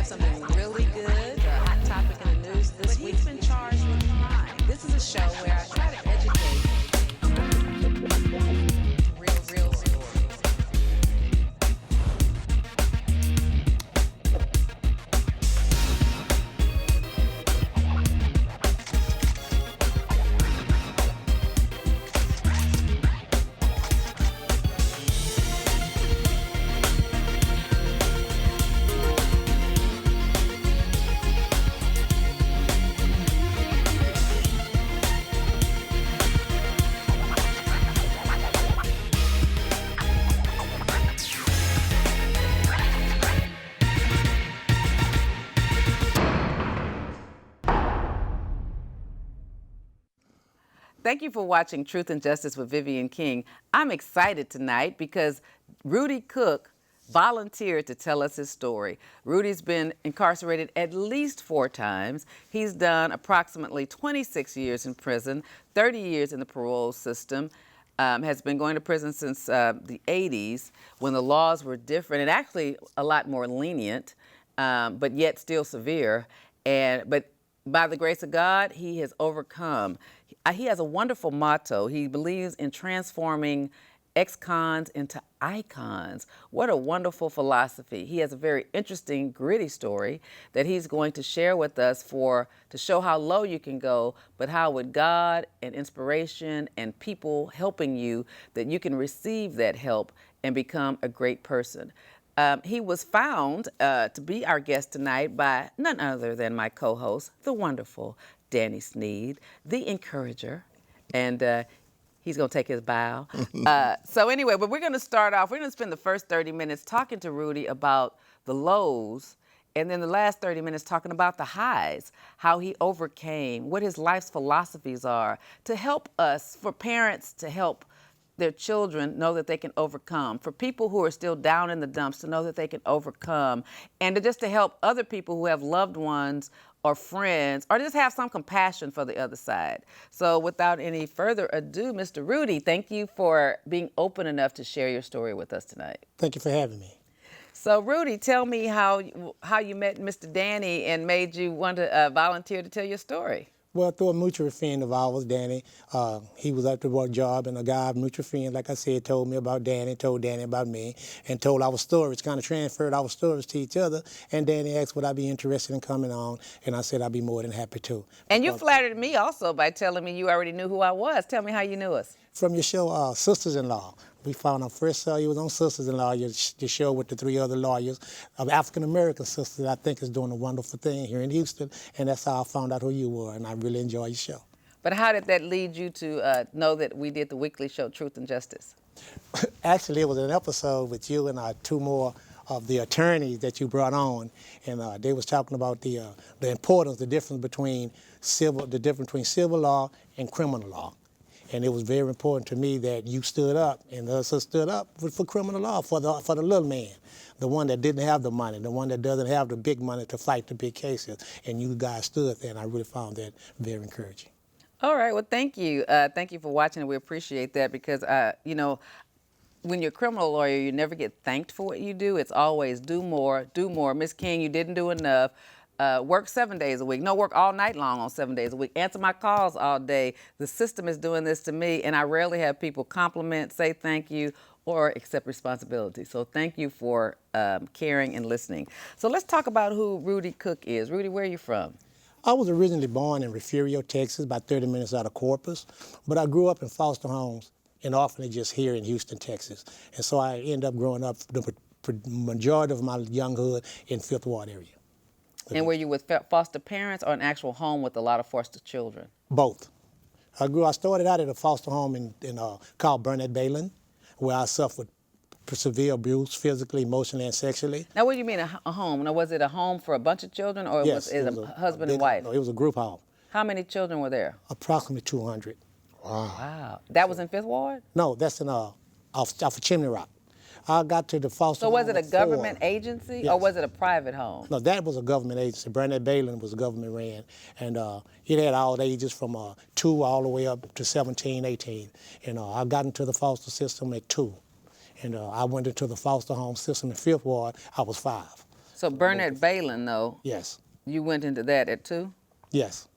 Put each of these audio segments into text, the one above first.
have something really good, a hot topic in the news. This week's been charged with crime. This is a show where I try to educate real stories. Thank you for watching Truth and Justice with Vivian King. I'm excited tonight because Rudy Cook volunteered to tell us his story. Rudy's been incarcerated at least 4 times. He's done approximately 26 years in prison, 30 years in the parole system, has been going to prison since the 80s when the laws were different and actually a lot more lenient, but yet still severe. But by the grace of God, he has overcome. He has a wonderful motto. He believes in transforming ex-cons into icons. What a wonderful philosophy. He has a very interesting, gritty story that he's going to share with us to show how low you can go, but how with God and inspiration and people helping you, that you can receive that help and become a great person. He was found to be our guest tonight by none other than my co-host, the wonderful Danny Sneed, the encourager, and he's going to take his bow. So anyway, but we're going to start off. We're going to spend the first 30 minutes talking to Rudy about the lows, and then the last 30 minutes talking about the highs, how he overcame, what his life's philosophies are, to help us, for parents to help their children know that they can overcome, for people who are still down in the dumps to know that they can overcome, and just to help other people who have loved ones or friends, or just have some compassion for the other side. So without any further ado, Mr. Rudy, thank you for being open enough to share your story with us tonight. Thank you for having me. So Rudy, tell me how you met Mr. Danny and made you want to volunteer to tell your story. Well, through a mutual friend of ours, Danny, he was at the work job, and a guy, mutual friend, like I said, told me about Danny, told Danny about me, and told our stories, kind of transferred our stories to each other. And Danny asked would I be interested in coming on, and I said I'd be more than happy to. And you flattered me also by telling me you already knew who I was. Tell me how you knew us. From your show, Sisters-in-Law. We found our first saw you was on Sisters-in-Law, the show with the 3 other lawyers of African-American sisters. I think is doing a wonderful thing here in Houston, and that's how I found out who you were, and I really enjoy your show. But how did that lead you to know that we did the weekly show, Truth and Justice? Actually, it was an episode with you and 2 more of the attorneys that you brought on, and they was talking about the importance, the difference between civil law and criminal law. And it was very important to me that you stood up, and us stood up for criminal law, for the little man, the one that didn't have the money, the one that doesn't have the big money to fight the big cases. And you guys stood there, and I really found that very encouraging. All right, well, thank you. Thank you for watching, we appreciate that because, you know, when you're a criminal lawyer, you never get thanked for what you do. It's always do more, do more. Miss King, you didn't do enough. Work 7 days a week. No, work all night long on 7 days a week. Answer my calls all day. The system is doing this to me, and I rarely have people compliment, say thank you, or accept responsibility. So thank you for caring and listening. So let's talk about who Rudy Cook is. Rudy, where are you from? I was originally born in Refugio, Texas, about 30 minutes out of Corpus, but I grew up in foster homes and orphanages here in Houston, Texas. And so I ended up growing up the majority of my younghood in Fifth Ward area. And were you with foster parents or an actual home with a lot of foster children? Both. I started out at a foster home called Burnett Balin, where I suffered severe abuse, physically, emotionally, and sexually. Now, what do you mean a home? Now, was it a home for a bunch of children, or yes, was it a husband and wife? No, it was a group home. How many children were there? Approximately 200. Wow. That was in Fifth Ward? No, that's off of Chimney Rock. I got to the foster home. So was it a government agency, yes, or was it a private home? No, that was a government agency. Burnett Balin was a government ran, and it had all ages from 2 all the way up to 17, 18. And I got into the foster system at 2. And I went into the foster home system in Fifth Ward, I was 5. So Burnett Balin, though, Yes, you went into that at 2? yes.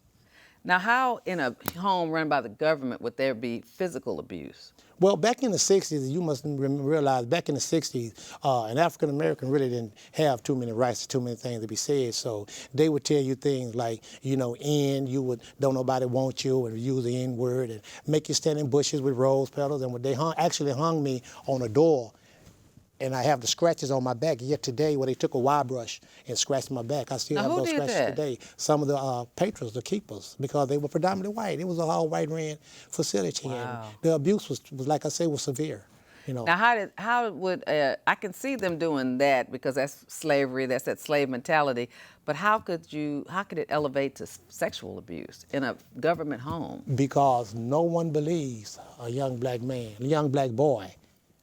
Now, how in a home run by the government would there be physical abuse? Well, back in the 60s, you must realize back in the 60s, an African American really didn't have too many rights, too many things to be said. So they would tell you things like, don't nobody want you, and use the N word, and make you stand in bushes with rose petals. And when they actually hung me on a door, and I have the scratches on my back yet today where they took a wire brush and scratched my back. I still Now, have who those did scratches that? today. Some of the patrons, the keepers, because they were predominantly white. It was a all white ran facility. Wow. And the abuse was, like I say, was severe. Now, how would I can see them doing that because that's slavery, that's that slave mentality. But how could it elevate to sexual abuse in a government home? Because no one believes a young black man, a young black boy,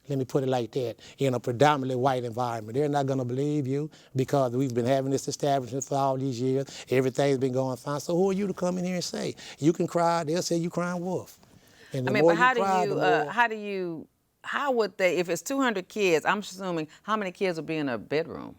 let me put it like that, in a predominantly white environment. They're not going to believe you because we've been having this establishment for all these years. Everything's been going fine. So who are you to come in here and say? You can cry, they'll say you crying wolf. And the more But how you cry, the more... how would they, if it's 200 kids, I'm assuming how many kids would be in a bedroom?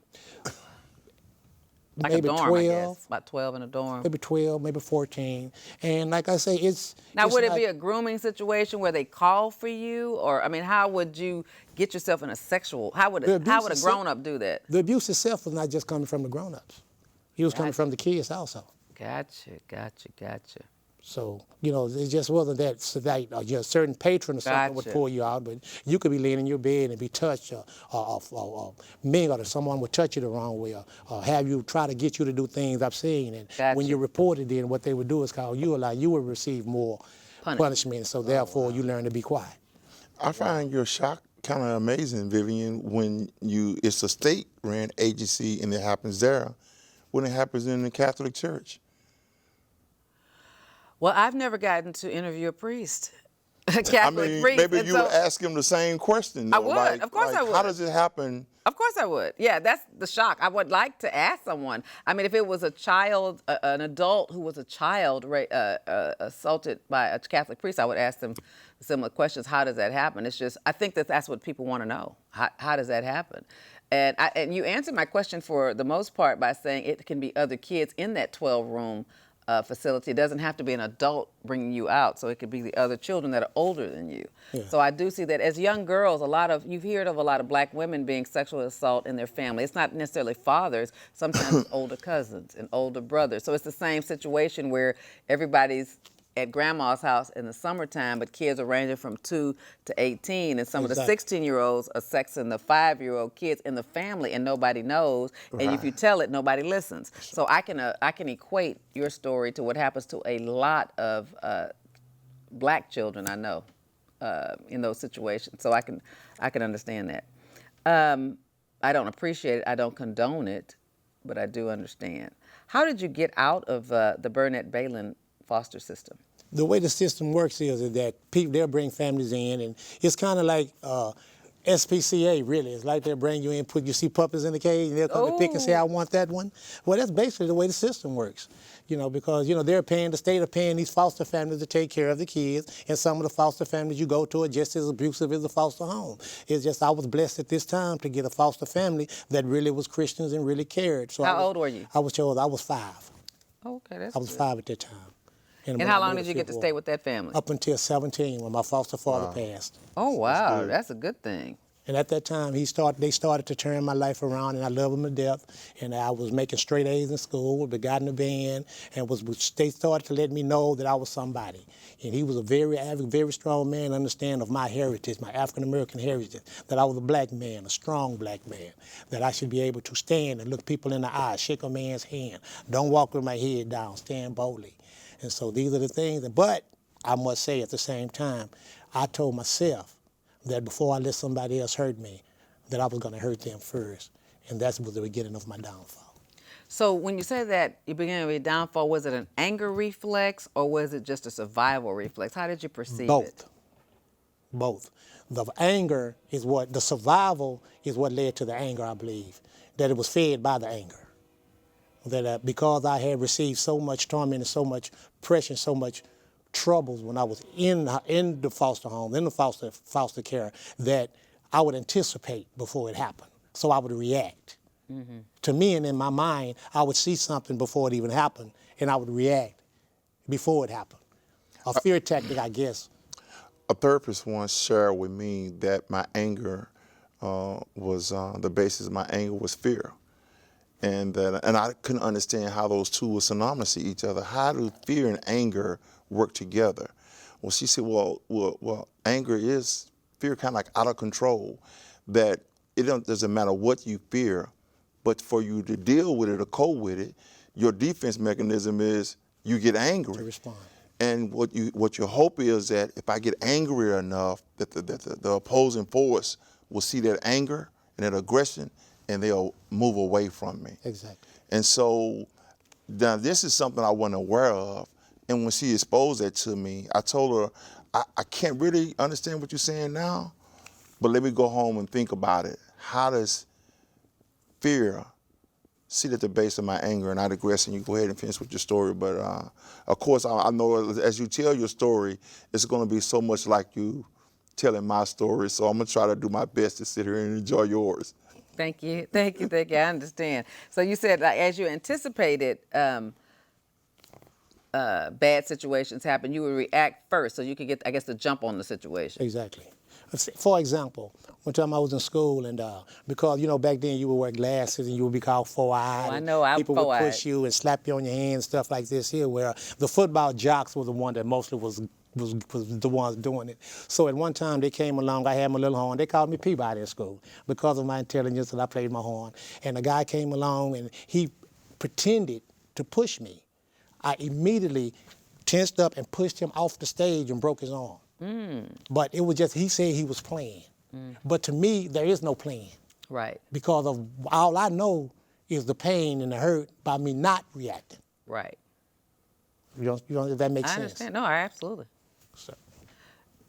Like maybe a dorm, 12, I guess. About 12 in a dorm. maybe 12, maybe 14. And like I say, it's... Now, it's would it not- be a grooming situation where they call for you? Or, how would you get yourself in a sexual, how would a grown-up do that? The abuse itself was not just coming from the grown-ups. It was coming from the kids also. Gotcha. So, it just wasn't that a certain patron or something would Gotcha. pull you out, but you could be laying in your bed and be touched, or mingled, or someone would touch you the wrong way, or have you try to get you to do things I've seen. And Gotcha. when you reported then, what they would do is call you a lie. You would receive more punishment, so therefore you learn to be quiet. I find your shock kind of amazing, Vivian, when it's a state-ran agency and it happens there, when it happens in the Catholic Church. Well, I've never gotten to interview a priest, a Catholic priest. Maybe and you so would ask him the same question. I Though. would. Of course I would. How does it happen? Of course I would. Yeah, that's the shock. I would like to ask someone. If it was a child, an adult who was a child assaulted by a Catholic priest, I would ask them similar questions. How does that happen? It's just, I think that's what people want to know. How does that happen? And you answered my question for the most part by saying it can be other kids in that 12-room facility. It doesn't have to be an adult bringing you out, so it could be the other children that are older than you. Yeah. So I do see that as young girls, you've heard of a lot of black women being sexually assaulted in their family. It's not necessarily fathers, sometimes it's older cousins and older brothers. So it's the same situation where everybody's at grandma's house in the summertime, but kids are ranging from 2 to 18, and some of the 16-year-olds are sexing the 5-year-old kids in the family, and nobody knows. Right. And if you tell it, nobody listens. So I can equate your story to what happens to a lot of black children I know in those situations. So I can understand that. I don't appreciate it. I don't condone it, but I do understand. How did you get out of the Burnett Balin foster system? The way the system works is that they'll bring families in, and it's kind of like SPCA, really. It's like they'll bring you in, you see puppies in the cage, and they'll come and pick and say, I want that one. Well, that's basically the way the system works, because, the state are paying these foster families to take care of the kids, and some of the foster families you go to are just as abusive as a foster home. It's just I was blessed at this time to get a foster family that really was Christians and really cared. So How old were you? I was 5. Okay, that's I was 5 at that time. And how long did you get to stay with that family? Up until 17, when my foster father passed. Oh, wow. That's a good thing. And at that time, they started to turn my life around, and I love them to death. And I was making straight A's in school, got in the band, and they started to let me know that I was somebody. And he was a very avid, very strong man, understand of my heritage, my African-American heritage, that I was a black man, a strong black man, that I should be able to stand and look people in the eye, shake a man's hand, don't walk with my head down, stand boldly. And so these are the things, but I must say at the same time, I told myself that before I let somebody else hurt me, that I was going to hurt them first. And that was the beginning of my downfall. So when you say that you began of your downfall, was it an anger reflex or was it just a survival reflex? How did you perceive it? Both. The anger is the survival is what led to the anger, I believe, that it was fed by the anger. That because I had received so much torment and so much pressure, so much troubles when I was in the foster home, in the foster care, that I would anticipate before it happened. So I would react. To me, and in my mind, I would see something before it even happened, and I would react before it happened. A fear tactic, I guess. A therapist once shared with me that my anger was the basis of my anger was fear, and I couldn't understand how those two were synonymous to each other. How do fear and anger work together? Well, she said, well, anger is fear, kind of like out of control. That doesn't matter what you fear, but for you to deal with it or cope with it, your defense mechanism is you get angry. To respond. And what your hope is that if I get angry enough, that the opposing force will see that anger and that aggression, and they'll move away from me. Exactly. And so now this is something I wasn't aware of. And when she exposed that to me, I told her, I can't really understand what you're saying now, but let me go home and think about it. How does fear sit at the base of my anger? And I digress, and you go ahead and finish with your story. But of course, I know as you tell your story, it's going to be so much like you telling my story. So I'm going to try to do my best to sit here and enjoy yours. Thank you. I understand. So you said, like, as you anticipated bad situations happen, you would react first so you could get, I guess, the jump on the situation. Exactly. For example, one time I was in school, and because, back then you would wear glasses and you would be called four-eyed. Oh, I know, I'm people four-eyed. would push you and slap you on your hand, stuff like this here, where the football jocks were the one that mostly was the ones doing it. So at one time they came along, I had my little horn. They called me Peabody in school because of my intelligence, and I played my horn. And a guy came along and he pretended to push me. I immediately tensed up and pushed him off the stage and broke his arm. But it was just, he said he was playing. But to me, there is no playing. Right. Because of all I know is the pain and the hurt by me not reacting. Right. You know if that makes I sense. understand. No, absolutely. So,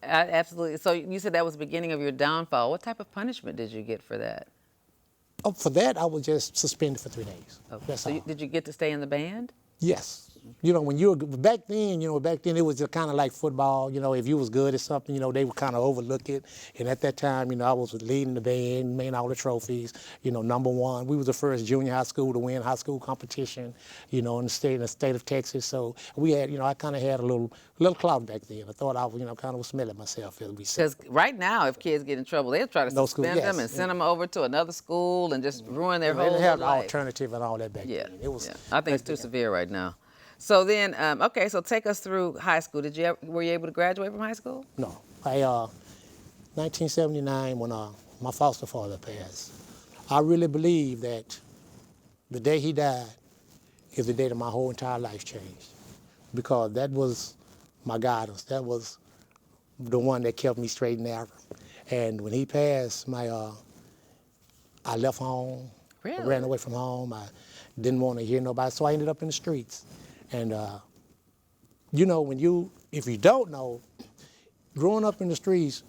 Absolutely. So you said that was the beginning of your downfall. What type of punishment did you get for that? for that, I was just suspended for 3 days. Okay. That's So all. did you get to stay in the band? Yes. When you were, back then it was just kind of like football. If you was good at something, they would kind of overlook it. And at that time, I was leading the band, making all the trophies, number one. We was the first junior high school to win high school competition, in the state of Texas. So we had, I kind of had a little clout back then. I thought I was, kind of was smelling myself, as we said. Because right now, if kids get in trouble, they'll try to No school, suspend them yes, and send them over to another school and just ruin their They whole didn't have life. alternative and all that back Yeah, then. It was, yeah. I think it's too severe right now. So then, okay, so take us through high school. Were you able to graduate from high school? No. 1979, when my foster father passed, I really believe that the day he died is the day that my whole entire life changed, because that was my guidance. That was the one that kept me straight and narrow. And when he passed, I left home. Really? I ran away from home. I didn't want to hear nobody, so I ended up in the streets. And if you don't know, growing up in the streets,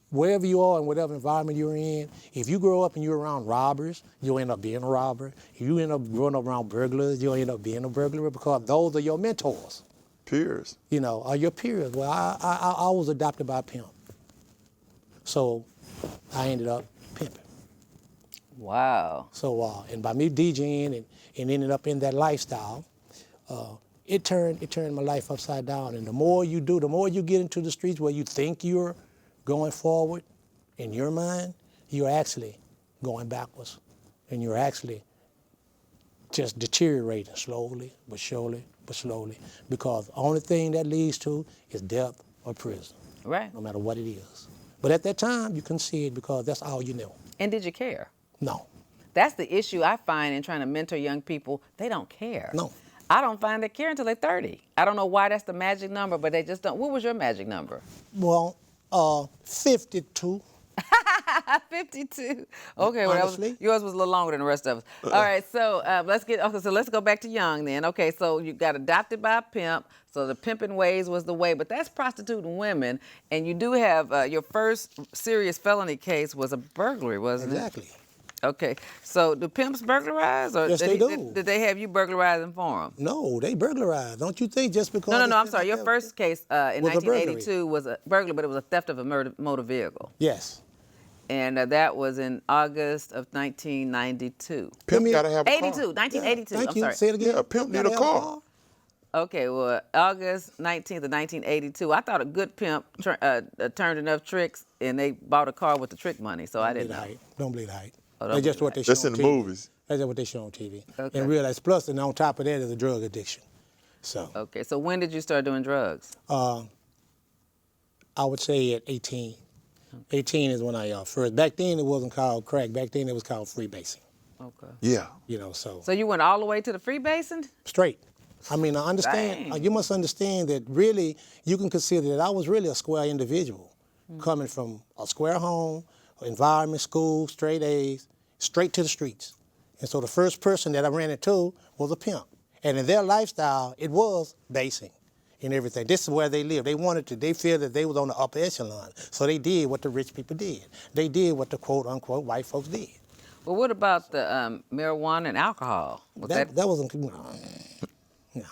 wherever you are and whatever environment you're in, if you grow up and you're around robbers, you'll end up being a robber. If you end up growing up around burglars, you'll end up being a burglar, because those are your mentors. Peers. Are your peers. Well, I was adopted by a pimp. So I ended up pimping. Wow. So, and by me DJing and ended up in that lifestyle, it turned my life upside down. And the more you do, the more you get into the streets where you think you're going forward in your mind, you're actually going backwards. And you're actually just deteriorating slowly, but surely, because the only thing that leads to is death or prison. Right. No matter what it is. But at that time, you couldn't see it because that's all you knew. And did you care? No. That's the issue I find in trying to mentor young people. They don't care. No. I don't find they care until they're 30. I don't know why that's the magic number, but they just don't. What was your magic number? Well, 52. 52. Okay, well, Honestly. yours was a little longer than the rest of us. All right, so let's go back to young then. Okay, so you got adopted by a pimp. So the pimping ways was the way, but that's prostituting women. And you do have your first serious felony case was a burglary, wasn't it? Exactly. Okay, so do pimps burglarize, or Yes, they do. Did they have you burglarizing for them? No, they burglarized. Don't you think just because... No, I'm sorry. Your first case in Was a burglary. 1982 was a burglary, but it was a theft of a motor vehicle. Yes. And that was in August of 1992. Pimp gotta have a car. 82, 1982. Thank I'm you. sorry. Say it again. Yeah, a pimp need a gotta have car. Okay, well, August 19th of 1982. I thought a good pimp turned enough tricks, and they bought a car with the trick money, so I didn't know. Don't believe the hype. Oh, That's don't just believe what they show That's on in the TV. movies. That's just what they show on TV. Okay. And realize, plus, and on top of that is a drug addiction. So Okay, so when did you start doing drugs? I would say at 18. 18 is when I first. Back then it wasn't called crack. Back then it was called freebasing. Okay. Yeah. You know, so So you went all the way to the freebasing? straight. I mean, I understand. Dang. You must understand that really you can consider that I was really a square individual, coming from a square home, environment, school, straight A's, straight to the streets. And so the first person that I ran into was a pimp. And in their lifestyle, it was basing and everything. This is where they lived. They feel that they was on the upper echelon. So they did what the rich people did. They did what the quote unquote white folks did. Well, what about the marijuana and alcohol? That wasn't, no.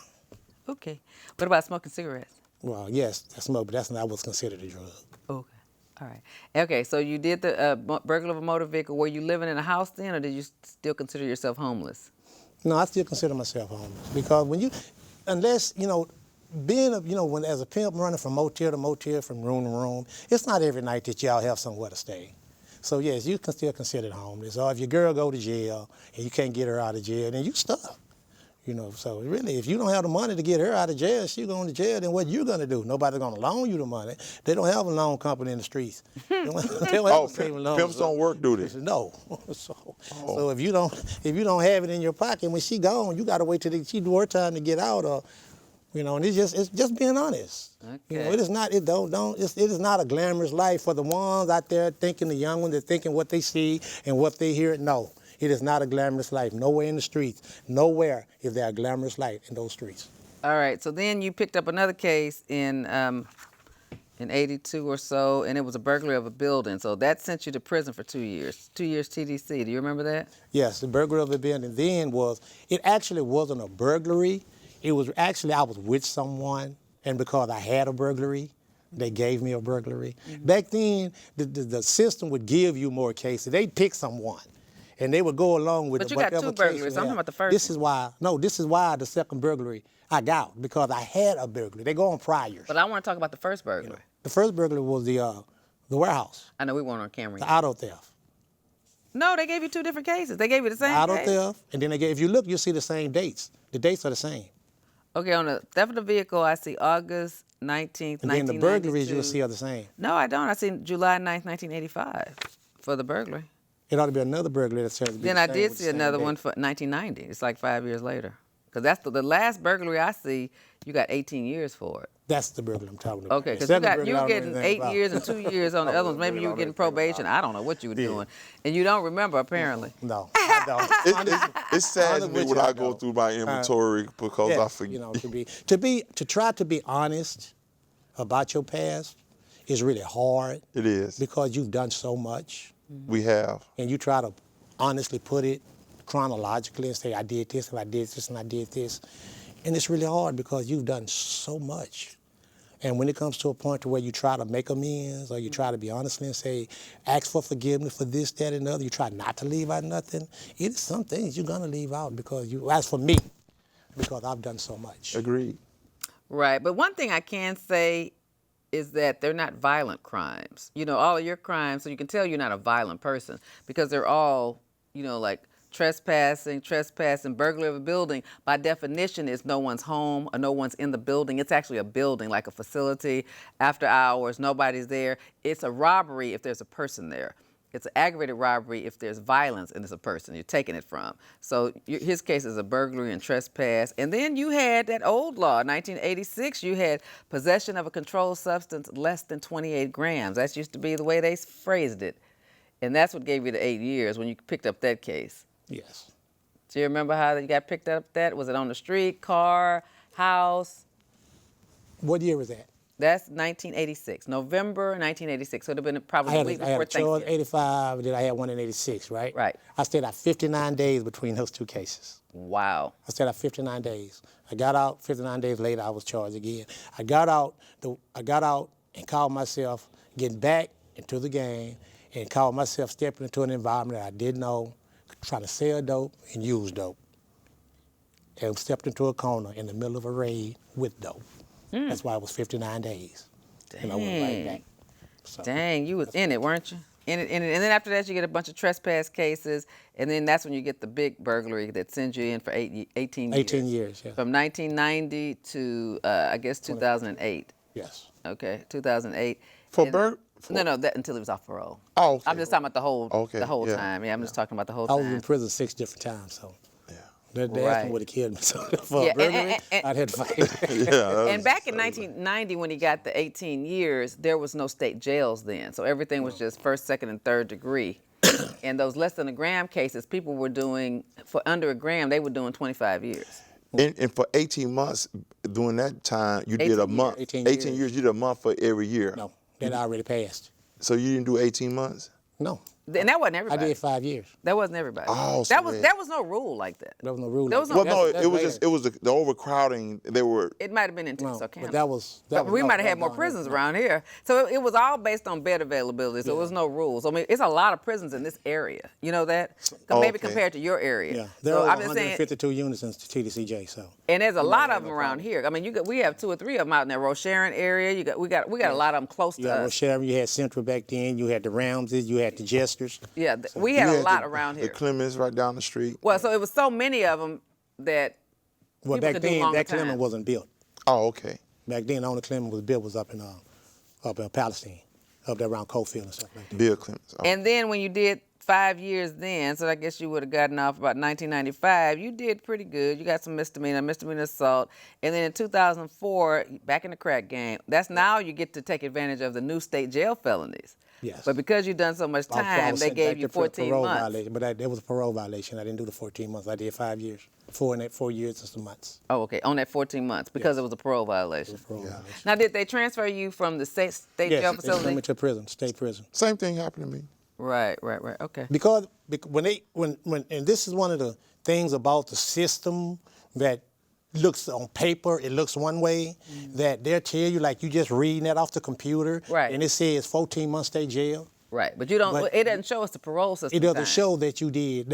Okay. What about smoking cigarettes? Well, yes, I smoke, but that's not what's considered a drug. Okay. All right. Okay, so you did the burglary of a motor vehicle. Were you living in a house then, or did you still consider yourself homeless? No, I still consider myself homeless because unless, when as a pimp running from motel to motel, from room to room, it's not every night that y'all have somewhere to stay. So yes, you can still consider it homeless. Or if your girl go to jail and you can't get her out of jail, then you stuck. So really, if you don't have the money to get her out of jail, she going to jail, then what you gonna do? Nobody's gonna loan you the money. They don't have a loan company in the streets. They don't have a saving loans. Pimps don't work, do they? No. So if you don't have it in your pocket, when she gone, you gotta wait till she do her time to get out, or and it's just being honest. Okay. It is not a glamorous life for the ones out there thinking, the young ones that thinking what they see and what they hear. No. It is not a glamorous life. Nowhere in the streets. Nowhere is there a glamorous life in those streets. All right. So then you picked up another case in 82 or so, and it was a burglary of a building. So that sent you to prison for 2 years. 2 years TDC. Do you remember that? Yes, the burglary of the building then it actually wasn't a burglary. It was actually, I was with someone, and because I had a burglary, they gave me a burglary. Mm-hmm. Back then, the system would give you more cases. They'd pick someone. And they would go along with But you whatever got two burglaries. I'm talking about the first This is why the second burglary I got, because I had a burglary. They go on priors. But I want to talk about the first burglary. The first burglary was the warehouse. I know we weren't on camera The yet. auto theft. No, they gave you two different cases. They gave you the same Auto case. theft, and then if you look, you'll see the same dates. The dates are the same. Okay, on the theft of the vehicle, I see August 19th, And then 1992. the burglaries you'll see are the same. No, I don't. I see July 9th, 1985 for the burglary. It ought to be another burglary that says. Then I did see another one for 1990. It's like 5 years later. Because that's the last burglary I see, you got 18 years for it. That's the burglary I'm talking about. Okay, because The second you burglary I were don't know getting anything 8 about. years and 2 years on the other ones. Maybe you were getting probation. I don't know what you were doing. And you don't remember, apparently. No, I don't. It's sad to Honest me with when you, I I go don't. through my inventory because I Yes, forget. to try to be honest about your past is really hard It is. because you've done so much, We have. and you try to honestly put it chronologically and say, I did this and I did this and I did this, and it's really hard because you've done so much. And when it comes to a point to where you try to make amends, or you try to be honest and say, ask for forgiveness for this, that, and the other, you try not to leave out nothing, it is some things you're gonna leave out as for me, because I've done so much. Agreed. Right. But one thing I can say is that they're not violent crimes. All of your crimes, so you can tell you're not a violent person because they're all, like trespassing, burglary of a building, by definition, is no one's home or no one's in the building. It's actually a building, like a facility, after hours, nobody's there. It's a robbery if there's a person there. It's an aggravated robbery if there's violence and there's a person you're taking it from. So his case is a burglary and trespass. And then you had that old law, 1986, you had possession of a controlled substance less than 28 grams. That used to be the way they phrased it. And that's what gave you the 8 years when you picked up that case. Yes. Do you remember how you got picked up that? Was it on the street, car, house? What year was that? That's 1986, November 1986. So it would have been probably I the week had before a charge Thanksgiving. 85, then I had one in 86, right? Right. I stayed out 59 days between those two cases. Wow. I stayed out 59 days. I got out 59 days later. I was charged again. I got out and called myself getting back into the game, and caught myself stepping into an environment that I didn't know, trying to sell dope and use dope. And stepped into a corner in the middle of a raid with dope. That's why it was 59 days. And I went right back. So, Dang, you was in it, weren't you? In it. And then after that, you get a bunch of trespass cases, and then that's when you get the big burglary that sends you in for 18 years. 18 years, yeah. From 1990 to, I guess, 2008. Yes. Okay, 2008. For And- No, that until he was off parole. Oh, okay. I'm just talking about the whole yeah. time. Yeah, I'm just talking about the whole I time. was in prison 6 different times, so. Yeah. They asked me would have killed me. So for Yeah, burglary, I'd had to fight. Yeah. And back in 1990, when he got the 18 years, there was no state jails then. So everything was just first, second, and third degree. And those less than a gram cases, people were doing, for under a gram, they were doing 25 years. And for 18 months, during that time, you did 18 a month. 18 18 years, you did a month for every year. No, that already passed. So you didn't do 18 months? No, And that wasn't I everybody. did 5 years. That wasn't everybody. Oh, so that was no rule like that. There was no rule. There like was no- that. Well, no, That's it was later. just, it was the overcrowding. They were, It might have been in No, Texarkana. but that was. But we no, might have had no, more no, prisons no. around here. So it was all based on bed availability. So it was no rules. I mean, it's a lot of prisons in this area. You know that? Maybe Okay. compared to your area. Yeah, there So are I'm just saying, 152 units in TDCJ, so. and there's a lot have of them no around problem. here. I mean, we have 2 or 3 of them out in the Rosharon area. We got a lot of them close You to had us. Rochelle, you had Central back then, you had the Ramses, you had the Jesters. Yeah, we had you a had lot the- around The here. Clemens right down the street. Well, so it was so many of them that Well, people back could do then, longer that Clement time. wasn't built. Oh, okay. Back then, the only Clement was built was up in Palestine, up there around Cofield and stuff like that. Bill Clemens. Oh. And then when you did 5 years then, so I guess you would have gotten off about 1995, you did pretty good. You got some misdemeanor assault. And then in 2004, back in the crack game, that's now you get to take advantage of the new state jail felonies. Yes. But because you've done so much I time, was they sent gave back you to 14 parole months. Violation, but that was a parole violation. I didn't do the 14 months. I did 5 years. 4 years and some months. Oh, okay, on that 14 months because it was a parole violation. Parole violation. Now, did they transfer you from the state jail Yes, they sent facility? me to prison, state prison. Same thing happened to me. Right, okay. Because when and this is one of the things about the system that looks on paper, it looks one way, that they'll tell you like you just reading that off the computer, Right. and it says 14 months state jail. Right, but you don't. But it doesn't show us the parole system. It doesn't time. show that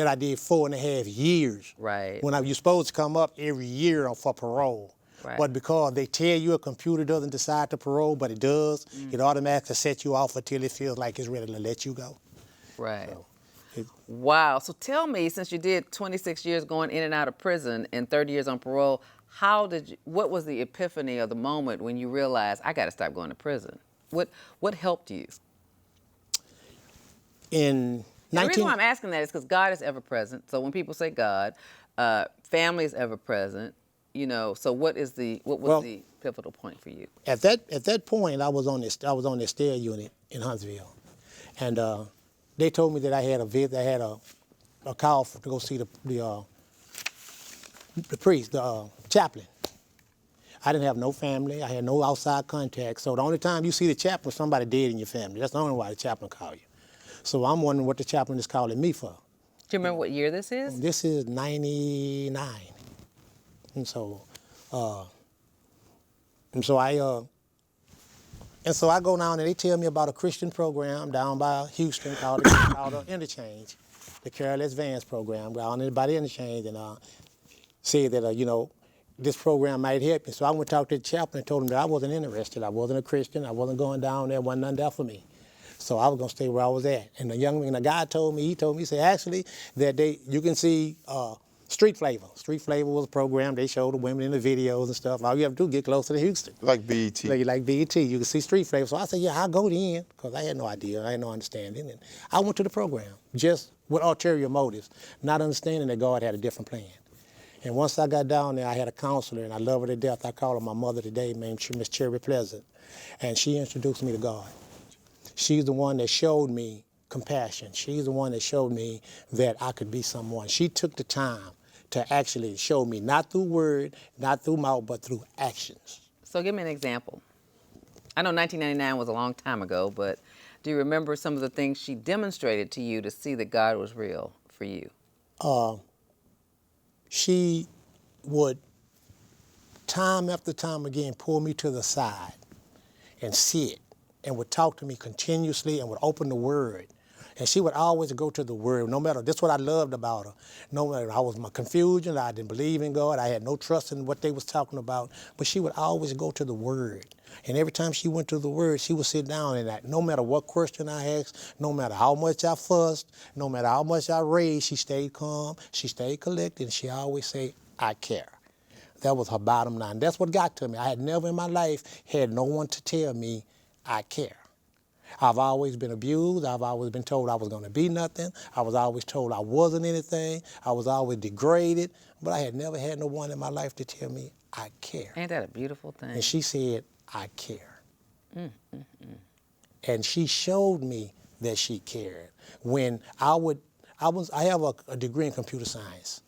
I did 4.5 years. Right. When you're supposed to come up every year for parole. Right. But because they tell you a computer doesn't decide to parole, but it does, it automatically sets you off until it feels like it's ready to let you go. Right. It- Wow. So tell me, since you did 26 years going in and out of prison and 30 years on parole, what was the epiphany of the moment when you realized I got to stop going to prison? What helped you? In The reason 19, why I'm asking that is because God is ever present. So when people say God, family is ever present. You know. So what was the pivotal point for you? at that point, I was on the stair unit in Huntsville, and they told me that I had a call to go see the priest, the chaplain. I didn't have no family. I had no outside contact. So the only time you see the chaplain, somebody dead in your family. That's the only why the chaplain called you. So I'm wondering what the chaplain is calling me for. Do you remember what year this is? This is 99. And so I go down and they tell me about a Christian program down by Houston called Interchange, the Careless Vans program down by the Interchange, and said that this program might help me. So I went to talk to the chaplain and told him that I wasn't interested. I wasn't a Christian. I wasn't going down there. Wasn't nothing there for me. So I was gonna stay where I was at. And the guy told me, he said actually that you can see Street Flavor. Street Flavor was a program. They showed the women in the videos and stuff. All you have to do is get closer to Houston. Like BET. Like BET, you can see Street Flavor. So I said, yeah, I'll go in, because I had no idea, I had no understanding. And I went to the program, just with ulterior motives, not understanding that God had a different plan. And once I got down there, I had a counselor, and I love her to death. I call her my mother today, named Miss Cherry Pleasant. And she introduced me to God. She's the one that showed me compassion. She's the one that showed me that I could be someone. She took the time to actually show me, not through word, not through mouth, but through actions. So give me an example. I know 1999 was a long time ago, but do you remember some of the things she demonstrated to you to see that God was real for you? She would, time after time again, pull me to the side and sit and would talk to me continuously and would open the word And she would always go to the Word, no matter, that's what I loved about her. No matter, I was my confusion, I didn't believe in God, I had no trust in what they was talking about, but she would always go to the Word. And every time she went to the Word, she would sit down and that, no matter what question I asked, no matter how much I fussed, no matter how much I raged, she stayed calm, she stayed collected, and she always say, I care. That was her bottom line. That's what got to me. I had never in my life had no one to tell me I care. I've always been abused. I've always been told I was going to be nothing. I was always told I wasn't anything. I was always degraded. But I had never had no one in my life to tell me I care. Ain't that a beautiful thing? And she said, I care. And she showed me that she cared. When I have a degree in computer science.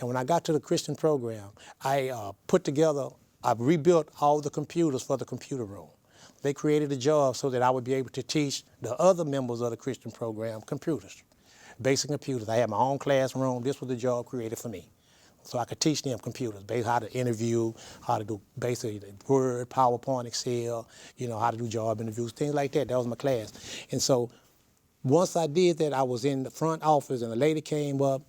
And when I got to the Christian program, I rebuilt all the computers for the computer room. They created a job so that I would be able to teach the other members of the Christian program computers, basic computers. I had my own classroom. This was the job created for me. So I could teach them computers, basically how to interview, how to do basically Word, PowerPoint, Excel, how to do job interviews, things like that. That was my class. And so once I did that, I was in the front office and a lady came up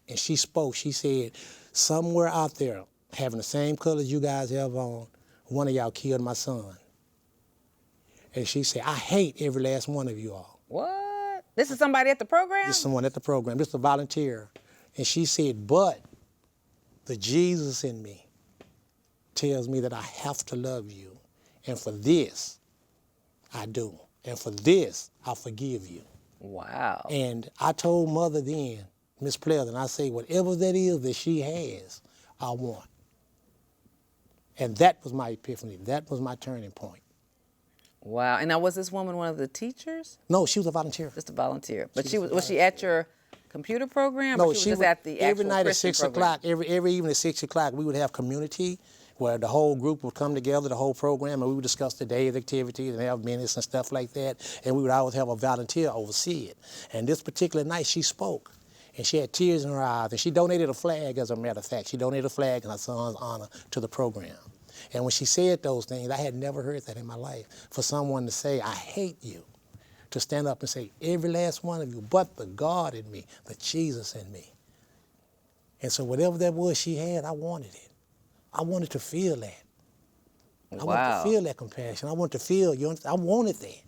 and she spoke. She said, somewhere out there, having the same colors you guys have on, one of y'all killed my son. And she said, I hate every last one of you all. What? This is somebody at the program? This is someone at the program. This is a volunteer. And she said, but the Jesus in me tells me that I have to love you. And for this, I do. And for this, I forgive you. Wow. And I told Mother then, Miss Pleasant, I say, whatever that is that she has, I want. And that was my epiphany. That was my turning point. Wow. And now, was this woman one of the teachers? No, she was a volunteer. Just a volunteer. But was she at your computer program? No, or she was just at the every actual night Christian at 6 program? o'clock, every evening at 6 o'clock, we would have community where the whole group would come together, the whole program, and we would discuss the day's activities and have minutes and stuff like that. And we would always have a volunteer oversee it. And this particular night, she spoke. And she had tears in her eyes. And she donated a flag, as a matter of fact. She donated a flag in her son's honor to the program. And when she said those things, I had never heard that in my life. For someone to say, I hate you, to stand up and say, every last one of you, but the God in me, the Jesus in me. And so whatever that was she had, I wanted it. I wanted to feel that. I wanted to feel that compassion. I wanted to feel, I wanted that.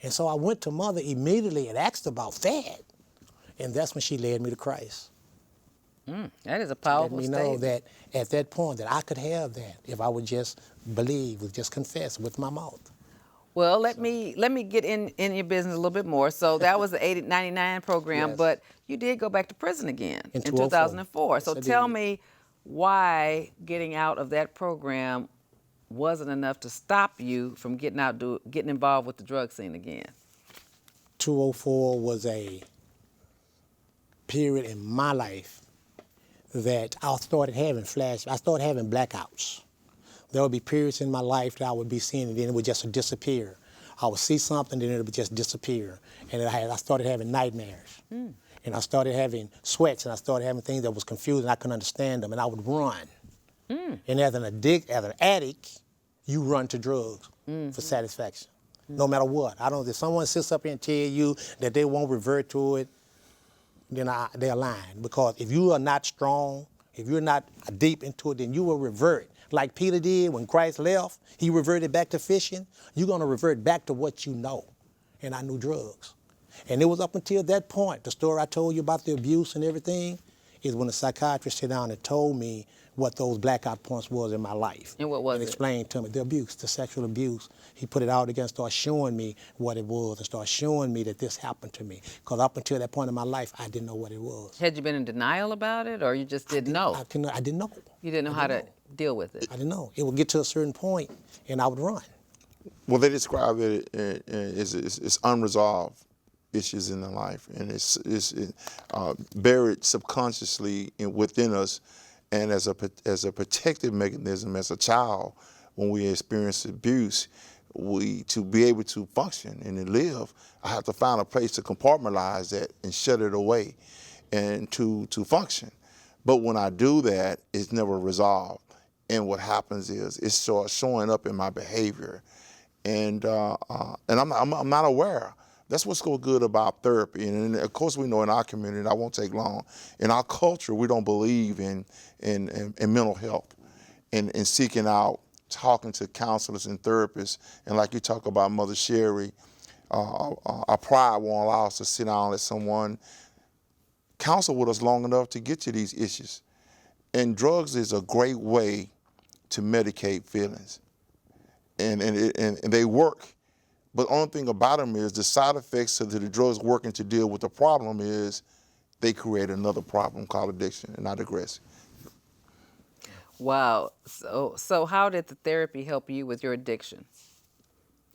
And so I went to Mother immediately and asked about that. And that's when she led me to Christ. That is a powerful Let me know that at that point that I could have that if I would just believe, would just confess with my mouth. Well, let me get in your business a little bit more. So that was the 99 program, Yes. but you did go back to prison again in 2004. 2004. Yes, So I tell did. me why getting out of that program wasn't enough to stop you from getting involved with the drug scene again. 2004 was a period in my life that I started having I started having blackouts. There would be periods in my life that I would be seeing and then it would just disappear. I would see something, then it would just disappear. And I started having nightmares. And I started having sweats, and I started having things that was confusing. I couldn't understand them, and I would run. And as an addict, you run to drugs for satisfaction, no matter what. If someone sits up here and tell you that they won't revert to it, then they're lying. Because if you are not strong, if you're not deep into it, then you will revert. Like Peter did when Christ left, he reverted back to fishing. You're going to revert back to what you know. And I knew drugs. And it was up until that point, the story I told you about the abuse and everything, is when the psychiatrist sat down and told me what those blackout points was in my life. And what was it? And explained to me the abuse, the sexual abuse. He put it out again and started showing me what it was and started showing me that this happened to me. Because up until that point in my life, I didn't know what it was. Had you been in denial about it, or you just didn't know? I didn't know. You didn't know how to deal with it? I didn't know. It would get to a certain point, and I would run. Well, they describe it as unresolved issues in their life, and it's buried subconsciously within us, and as a protective mechanism as a child, when we experience abuse, to be able to function and to live, I have to find a place to compartmentalize that and shut it away, and to function. But when I do that, it's never resolved, and what happens is it starts showing up in my behavior, and I'm not aware. That's what's so good about therapy. And of course, we know in our community, and I won't take long, in our culture, we don't believe in mental health and seeking out, talking to counselors and therapists. And like you talk about Mother Sherry, our pride won't allow us to sit down and let someone counsel with us long enough to get to these issues. And drugs is a great way to medicate feelings. And they work. But the only thing about them is the side effects of the drugs working to deal with the problem is they create another problem called addiction, and I digress. Wow. So how did the therapy help you with your addiction?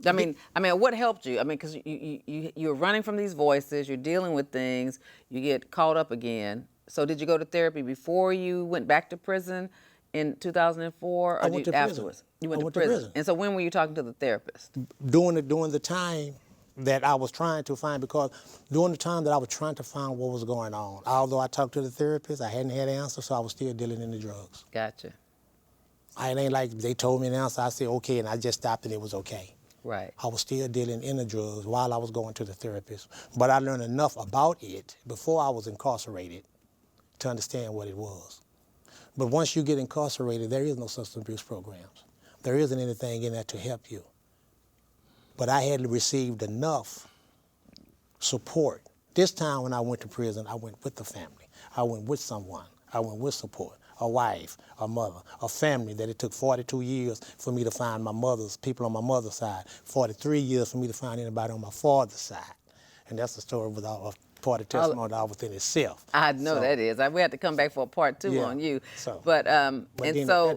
I mean, what helped you? I mean, because you're running from these voices, you're dealing with things, you get caught up again. So did you go to therapy before you went back to prison in 2004, or I went to afterwards? prison. You went I to went to prison. prison. And so when were you talking to the therapist? During the time that I was trying to find, because during the time that I was trying to find what was going on, although I talked to the therapist, I hadn't had an answer, so I was still dealing in the drugs. Gotcha. It ain't like they told me an answer, I said okay, and I just stopped and it was okay. Right. I was still dealing in the drugs while I was going to the therapist. But I learned enough about it before I was incarcerated to understand what it was. But once you get incarcerated, there is no substance abuse programs. There isn't anything in there to help you. But I had received enough support. This time when I went to prison, I went with the family. I went with someone. I went with support. A wife, a mother, a family that it took 42 years for me to find people on my mother's side, 43 years for me to find anybody on my father's side. And that's the story without a part of testimony all within itself. I know that is. We had to come back for a part 2 on you. But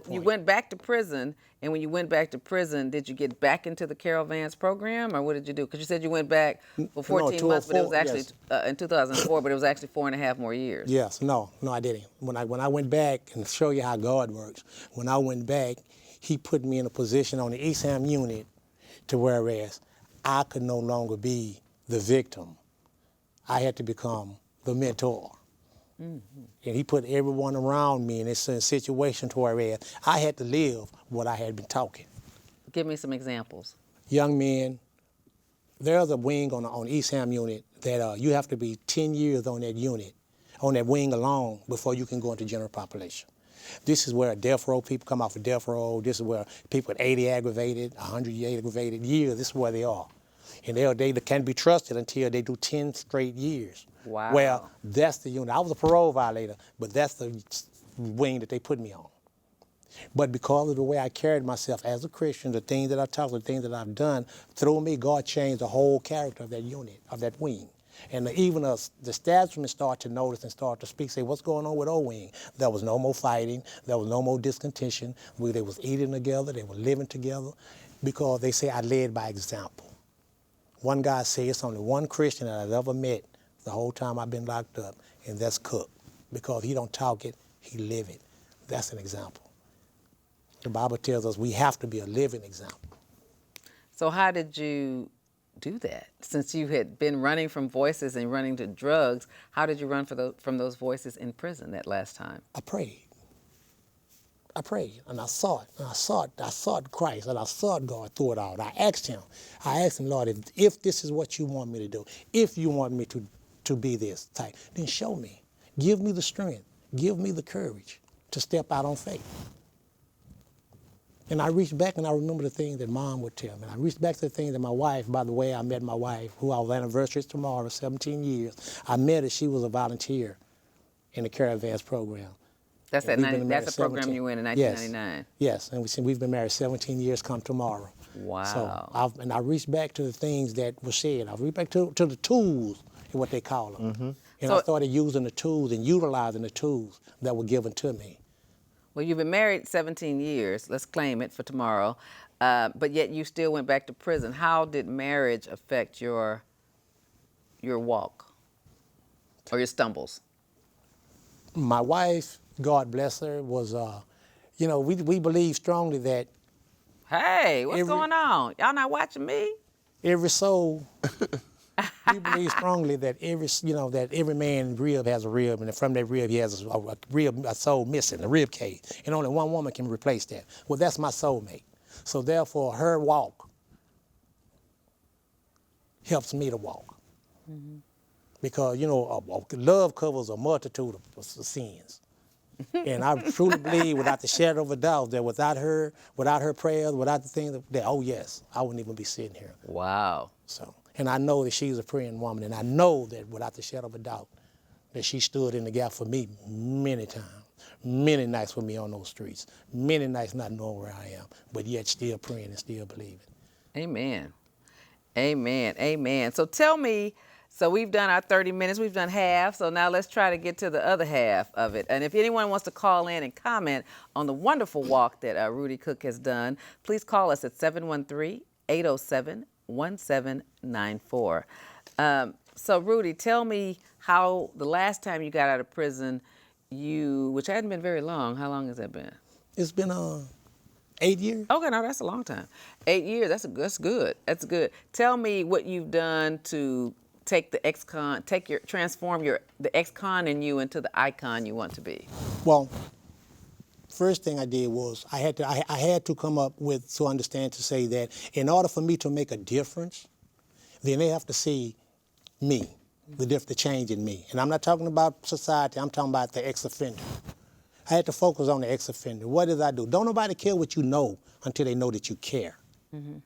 you went back to prison, and when you went back to prison, did you get back into the Carol Vance program, or what did you do? Because you said you went back for 14 months, but it was actually in 2004, but it was actually 4.5 more years. Yes, no, I didn't. When I went back, and to show you how God works, when I went back, he put me in a position on the East Ham unit to whereas I could no longer be the victim. I had to become the mentor. Mm-hmm. And he put everyone around me in this situation to where I had to live what I had been talking. Give me some examples. Young men, there's a wing on East Ham unit that you have to be 10 years on that unit, on that wing alone, before you can go into general population. This is where death row people come off of death row. This is where people with 80 aggravated, 100 aggravated years, this is where they are. And they can't be trusted until they do 10 straight years. Wow. Well, that's the unit. I was a parole violator, but that's the wing that they put me on. But because of the way I carried myself as a Christian, the things that I taught, the things that I've done, through me, God changed the whole character of that unit, of that wing. And even the establishment started to notice and start to speak, say, what's going on with O Wing? There was no more fighting. There was no more discontention. They was eating together. They were living together because they say I led by example. One guy said it's only one Christian that I've ever met the whole time I've been locked up, and that's Cook. Because he don't talk it, he live it. That's an example. The Bible tells us we have to be a living example. So how did you do that? Since you had been running from voices and running to drugs, how did you run from those voices in prison that last time? I prayed. And I sought Christ, and I sought God through it all. I asked him, Lord, if this is what you want me to do, if you want me to be this type, then show me. Give me the strength. Give me the courage to step out on faith. And I reached back and I remember the things that Mom would tell me. And I reached back to the things that my wife, by the way, I met my wife, who our anniversary is tomorrow, 17 years. I met her, she was a volunteer in the Carol Vance program. That's the program you were in 1999. Yes, and we've been married 17 years come tomorrow. Wow. So I reached back to the things that were said. I reached back to the tools, is what they call them. Mm-hmm. And I started using the tools and utilizing the tools that were given to me. Well, you've been married 17 years. Let's claim it for tomorrow. But yet you still went back to prison. How did marriage affect your walk or your stumbles? My wife, God bless her, was, we believe strongly that. Hey, what's going on? Y'all not watching me? Every soul, we believe strongly that every man's rib has a rib, and from that rib he has a soul missing, a rib cage, and only one woman can replace that. Well, that's my soulmate. So therefore, her walk helps me to walk. Because, love covers a multitude of sins. And I truly believe, without the shadow of a doubt, that without her prayers, without the things that, oh yes, I wouldn't even be sitting here. Wow. So, and I know that she's a praying woman, and I know that without the shadow of a doubt, that she stood in the gap for me many times, many nights with me on those streets, many nights not knowing where I am, but yet still praying and still believing. Amen. Amen. Amen. So tell me, so we've done our 30 minutes, we've done half, so now let's try to get to the other half of it. And if anyone wants to call in and comment on the wonderful walk that Rudy Cook has done, please call us at 713-807-1794. So Rudy, tell me how the last time you got out of prison, which hadn't been very long, how long has that been? It's been 8 years. Okay, no, that's a long time. 8 years, that's good. That's good. Tell me what you've done to take the ex-con, transform the ex-con in you into the icon you want to be. Well, first thing I did was I had to come up with to understand to say that in order for me to make a difference, then they have to see me, the change in me. And I'm not talking about society, I'm talking about the ex-offender. I had to focus on the ex-offender. What did I do? Don't nobody care what you know until they know that you care. And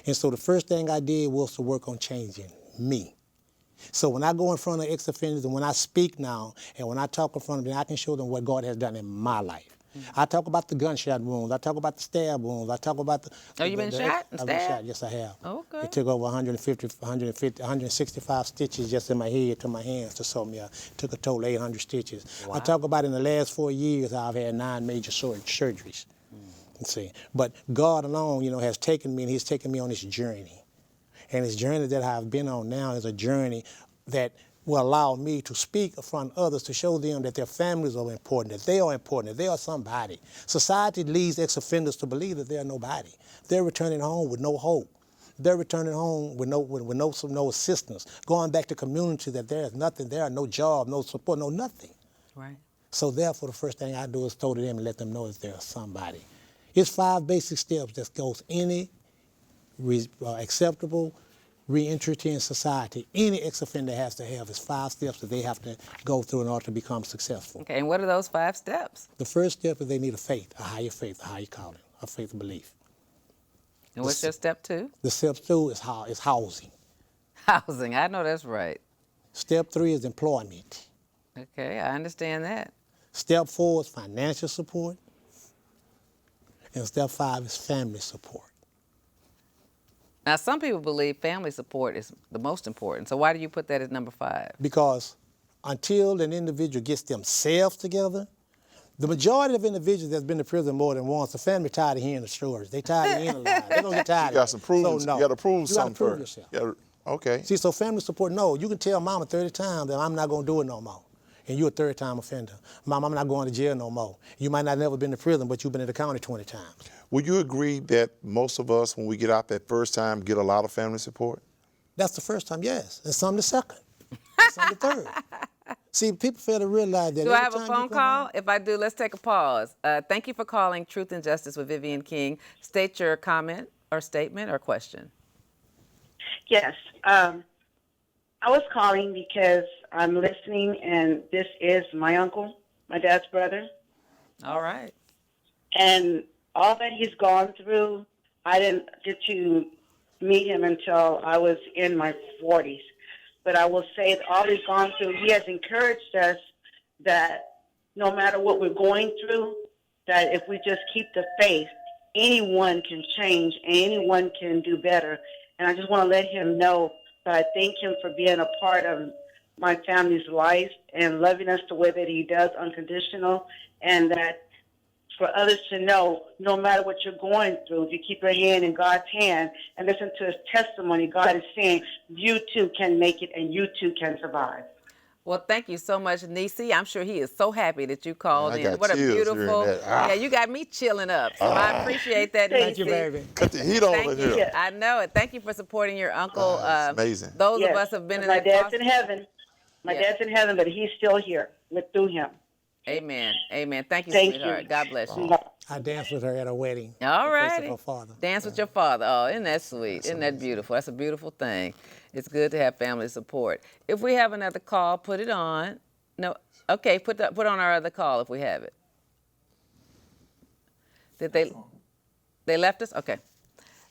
so the first thing I did was to work on changing me. So when I go in front of ex-offenders and when I speak now and when I talk in front of them, I can show them what God has done in my life. I talk about the gunshot wounds. I talk about the stab wounds. I talk about the... Oh, you been shot and I've been stabbed? shot, yes, I have. Okay. It took over 165 stitches just in my head to my hands to sew me up. It took a total of 800 stitches. Wow. I talk about in the last 4 years how I've had 9 major surgeries. See, but God alone, has taken me and He's taken me on this journey. And this journey that I've been on now is a journey that will allow me to speak in front of others to show them that their families are important, that they are important, that they are somebody. Society leads ex-offenders to believe that they are nobody. They're returning home with no hope. They're returning home with no assistance, going back to community that there is nothing, there are no job, no support, no nothing. Right. So therefore, the first thing I do is go to them and let them know that they're somebody. It's 5 basic steps that goes any acceptable re-entry in society. Any ex-offender has to have is 5 steps that they have to go through in order to become successful. Okay, and what are those 5 steps? The first step is they need a faith, a higher calling, a faith of belief. And what's your step 2? The step 2 is housing. Housing, I know that's right. Step 3 is employment. Okay, I understand that. Step 4 is financial support. And step 5 is family support. Now, some people believe family support is the most important. So why do you put that as number 5? Because until an individual gets themselves together, the majority of individuals that's been to prison more than once, the family tired of hearing the stories. They tired of hearing the lies. They're gonna get tired You got some proving. So, no. You got to prove You gotta something prove first. yourself. Okay. See, so family support, no, you can tell mama 30 times that I'm not gonna do it no more. And you're a 3rd-time offender. Mom, I'm not going to jail no more. You might not never been to prison, but you've been in the county 20 times. Would you agree that most of us, when we get out that first time, get a lot of family support? That's the first time, yes. And some the second. And some the third. See, people fail to realize that. Do I every have a time phone you come call? home- If I do, let's take a pause. Thank you for calling Truth and Justice with Vivian King. State your comment or statement or question. Yes. I was calling because I'm listening, and this is my uncle, my dad's brother. All right. And all that he's gone through, I didn't get to meet him until I was in my 40s. But I will say that all he's gone through, he has encouraged us that no matter what we're going through, that if we just keep the faith, anyone can change, anyone can do better. And I just want to let him know that I thank him for being a part of my family's life and loving us the way that he does, unconditional, and that for others to know, no matter what you're going through, if you keep your hand in God's hand and listen to his testimony, God is saying you too can make it and you too can survive. Well, thank you so much, Nisi. I'm sure he is so happy that you called I in. got What a chills hearing beautiful. that. Yeah, you got me chilling up. So I appreciate that, Thank Nisi. you, baby. Cut the heat on Thank in you. here. I know it. Thank you for supporting your uncle. That's amazing. Those Yes, of us have been in my that dad's process. in heaven. My Yeah. dad's in heaven, but he's still here through him. Amen. Amen. Thank you, Thank sweetheart. you. God bless you. I danced with her at her wedding. All in place of righty. her father. Dance with your father. Oh, isn't that sweet? Isn't that beautiful? That's a beautiful thing. It's good to have family support. If we have another call, put it on. No, okay, put on our other call if we have it. Did they left us? Okay.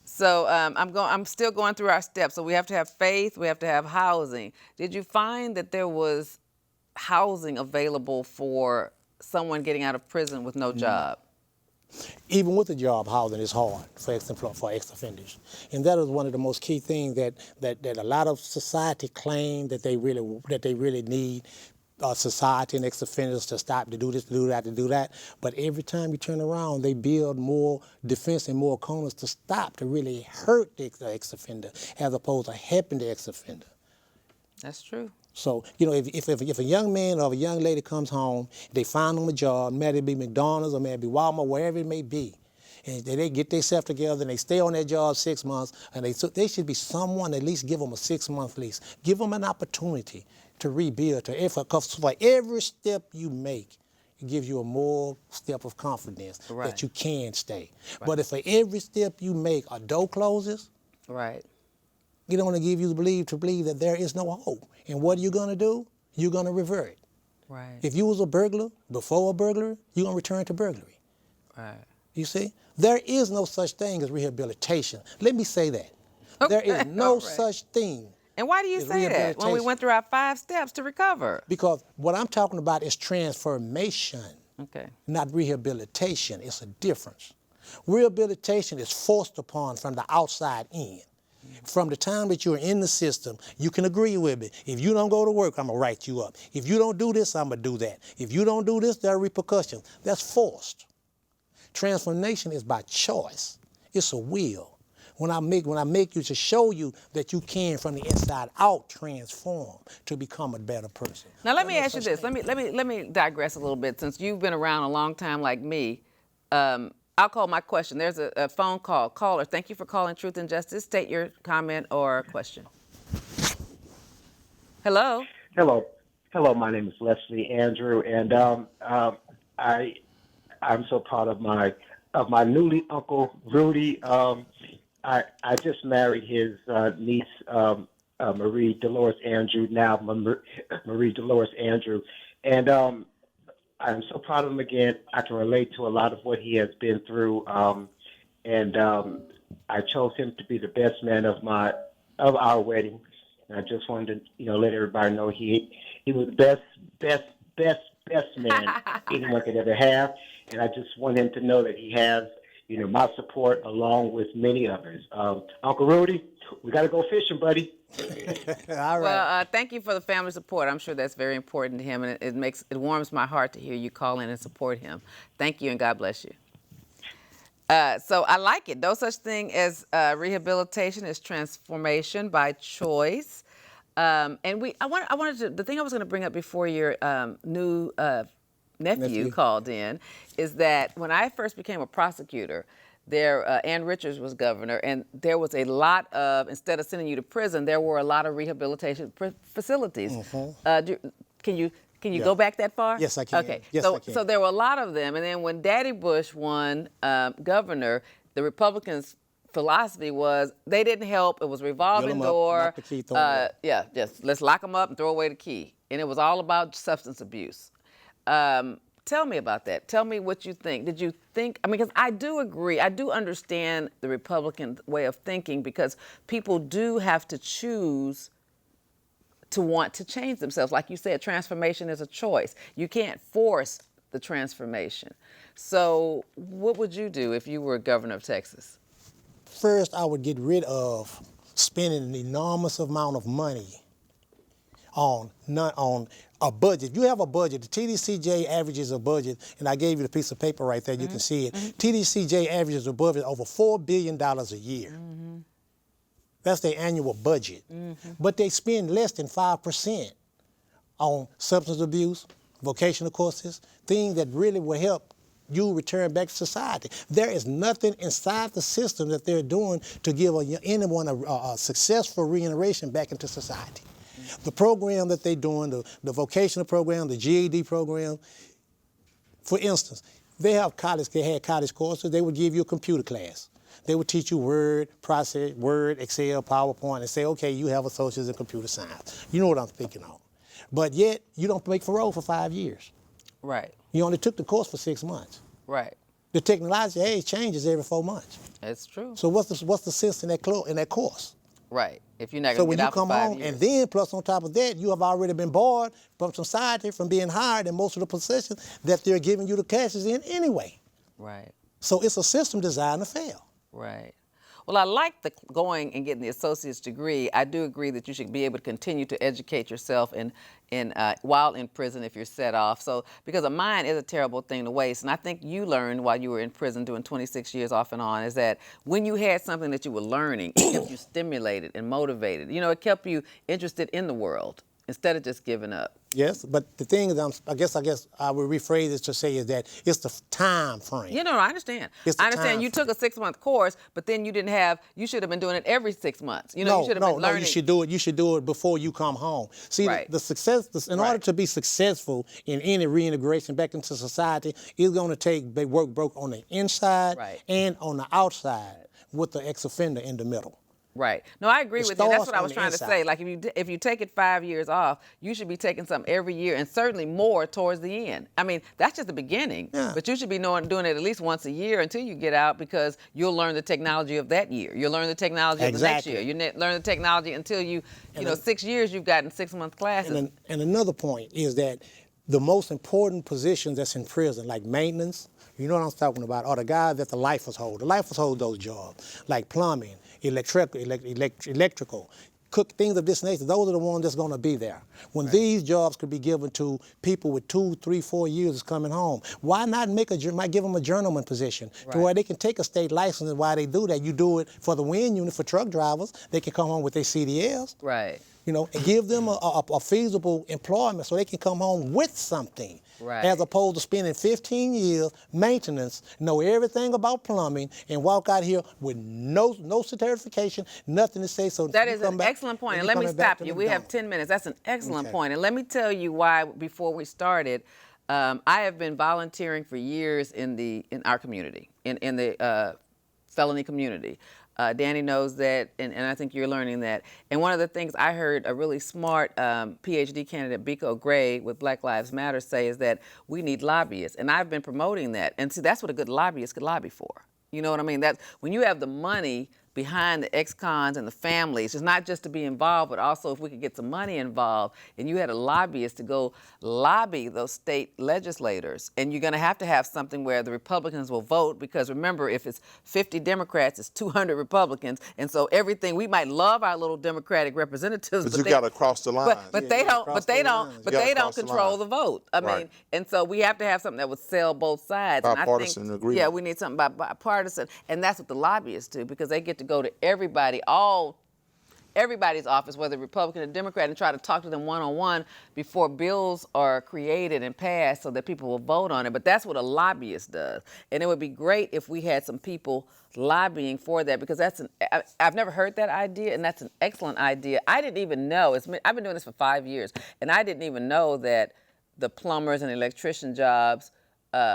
So I'm still going through our steps. So we have to have faith. We have to have housing. Did you find that there was housing available for someone getting out of prison with no job? Even with the job, housing is hard for ex-offenders. And that is one of the most key things that a lot of society claim that they really need society and ex-offenders to stop, to do this, to do that, to do that. But every time you turn around, they build more defense and more corners to stop, to really hurt the ex-offender as opposed to helping the ex-offender. That's true. So, you know, if a young man or a young lady comes home, they find them a job, maybe it be McDonald's or maybe Walmart, wherever it may be, and they get themselves together and they stay on that job 6 months, and they should be someone at least give them a 6-month lease. Give them an opportunity to rebuild, because for every step you make, it gives you a more step of confidence that you can stay. Right. But if for every step you make a door closes, right, you don't want to give you to believe that there is no hope. And what are you going to do? You're going to revert. Right. If you was a burglar before a burglary, you're going to return to burglary. Right. You see? There is no such thing as rehabilitation. Let me say that. Okay. There is no such thing. And why do you say that when we went through our 5 steps to recover? Because what I'm talking about is transformation, not rehabilitation. It's a difference. Rehabilitation is forced upon from the outside in. From the time that you're in the system, you can agree with me. If you don't go to work, I'm going to write you up. If you don't do this, I'm going to do that. If you don't do this, there are repercussions. That's forced. Transformation is by choice. It's a will. When I make you to show you that you can from the inside out transform to become a better person. Now let me ask you this. Let me digress a little bit. Since you've been around a long time like me, I'll call my question. There's a phone call. Caller, thank you for calling Truth and Justice. State your comment or question. Hello. Hello. My name is Leslie Andrew, and I'm so proud of my newly uncle Rudy. I just married his niece Marie Dolores Andrew. Now Marie Dolores Andrew, and I'm so proud of him again. I can relate to a lot of what he has been through, and I chose him to be the best man of our wedding. And I just wanted to, let everybody know he was the best man anyone could ever have. And I just want him to know that he has, my support along with many others. Uncle Rudy, we got to go fishing, buddy. All right. Well, thank you for the family support. I'm sure that's very important to him, and it warms my heart to hear you call in and support him. Thank you, and God bless you. So I like it. No such thing as rehabilitation is transformation by choice. And the thing I was going to bring up before your new nephew called in is that when I first became a prosecutor, Ann Richards was governor, and there was a lot of, instead of sending you to prison, there were a lot of rehabilitation facilities. Mm-hmm. Can you go back that far? Yes, I can. Okay. Yes, I can. So there were a lot of them, and then when Daddy Bush won governor, the Republicans' philosophy was they didn't help. It was revolving door. Just let's lock them up and throw away the key. And it was all about substance abuse. Tell me about that. Tell me what you think. Did you think, because I do agree, I do understand the Republican way of thinking, because people do have to choose to want to change themselves. Like you said, transformation is a choice. You can't force the transformation. So what would you do if you were governor of Texas? First, I would get rid of spending an enormous amount of money on a budget. If you have a budget, the TDCJ averages a budget, and I gave you the piece of paper right there, you can see it. TDCJ averages a budget over $4 billion a year. That's their annual budget. But they spend less than 5% on substance abuse, vocational courses, things that really will help you return back to society. There is nothing inside the system that they're doing to give anyone a successful reintegration back into society. The program that they're doing, the vocational program, the GED program, for instance, they had college courses, they would give you a computer class. They would teach you Word, Excel, PowerPoint, and say, okay, you have associates in computer science. You know what I'm speaking on. But yet, you don't make parole for 5 years. Right. You only took the course for 6 months. Right. The technology age changes every 4 months. That's true. So what's the sense in that course? Right. If you're not So going to when get you out come for 5 home, years. and then plus on top of that, you have already been barred from society from being hired in most of the positions that they're giving you the cases in anyway. Right. So it's a system designed to fail. Right. Well, I like the going and getting the associate's degree. I do agree that you should be able to continue to educate yourself while in prison if you're set off. So, because a mind is a terrible thing to waste. And I think you learned while you were in prison doing 26 years off and on is that when you had something that you were learning, it kept you stimulated and motivated. You know, it kept you interested in the world instead of just giving up. Yes, but the thing is, I guess I would rephrase it to say is that it's the time frame. You know, I understand. It's the I understand time you took a 6-month course, but then you should have been doing it every 6 months. You know, you should have been learning. No, you should do it before you come home. See, Right. In order to be successful in any reintegration back into society, it's going to take work both on the inside and on the outside with the ex-offender in the middle. Right. No, I agree It with you. That's starts what I on was the trying to inside. say. Like if you take it 5 years off, you should be taking something every year, and certainly more towards the end. I mean, that's just the beginning. Yeah. But you should be doing it at least once a year until you get out, because you'll learn the technology of that year. You'll learn the technology of the next Exactly. year. You learn the technology until you know, 6 years you've gotten 6-month classes. And another point is that the most important positions that's in prison, like maintenance, you know what I'm talking about, are the guys that the lifers hold. The lifers hold those jobs, like plumbing, electrical, cook, things of this nature. Those are the ones that's going to be there. When these jobs could be given to people with 2, 3, 4 years coming home, why not give them a journeyman position to where they can take a state license? And why they do that? You do it for the WIN unit for truck drivers. They can come home with their CDLs. Right. You know, and give them a feasible employment so they can come home with something. Right. As opposed to spending 15 years maintenance, know everything about plumbing, and walk out here with no certification, nothing to say. So that is an excellent point. And let me stop you. We have 10 minutes. That's an excellent point. And let me tell you why before we started. I have been volunteering for years in our community, in the felony community. Danny knows that, and I think you're learning that. And one of the things I heard a really smart PhD candidate, Biko Gray, with Black Lives Matter say is that we need lobbyists. And I've been promoting that. And see, that's what a good lobbyist could lobby for. You know what I mean? That's when you have the money behind the ex-cons and the families. It's not just to be involved, but also if we could get some money involved, and you had a lobbyist to go lobby those state legislators, and you're going to have something where the Republicans will vote, because remember, if it's 50 Democrats, it's 200 Republicans, and so everything, we might love our little Democratic representatives, But you got to cross the line. but they don't control the vote. I mean, and so we have to have something that would sell both sides. Bipartisan agreement. Yeah, we need something bipartisan, and that's what the lobbyists do, because they get to go to everybody's office, whether Republican or Democrat, and try to talk to them one-on-one before bills are created and passed so that people will vote on it. But that's what a lobbyist does. And it would be great if we had some people lobbying for that, because I've never heard that idea, and that's an excellent idea. I didn't even know, I've been doing this for 5 years, and I didn't even know that the plumbers and electrician jobs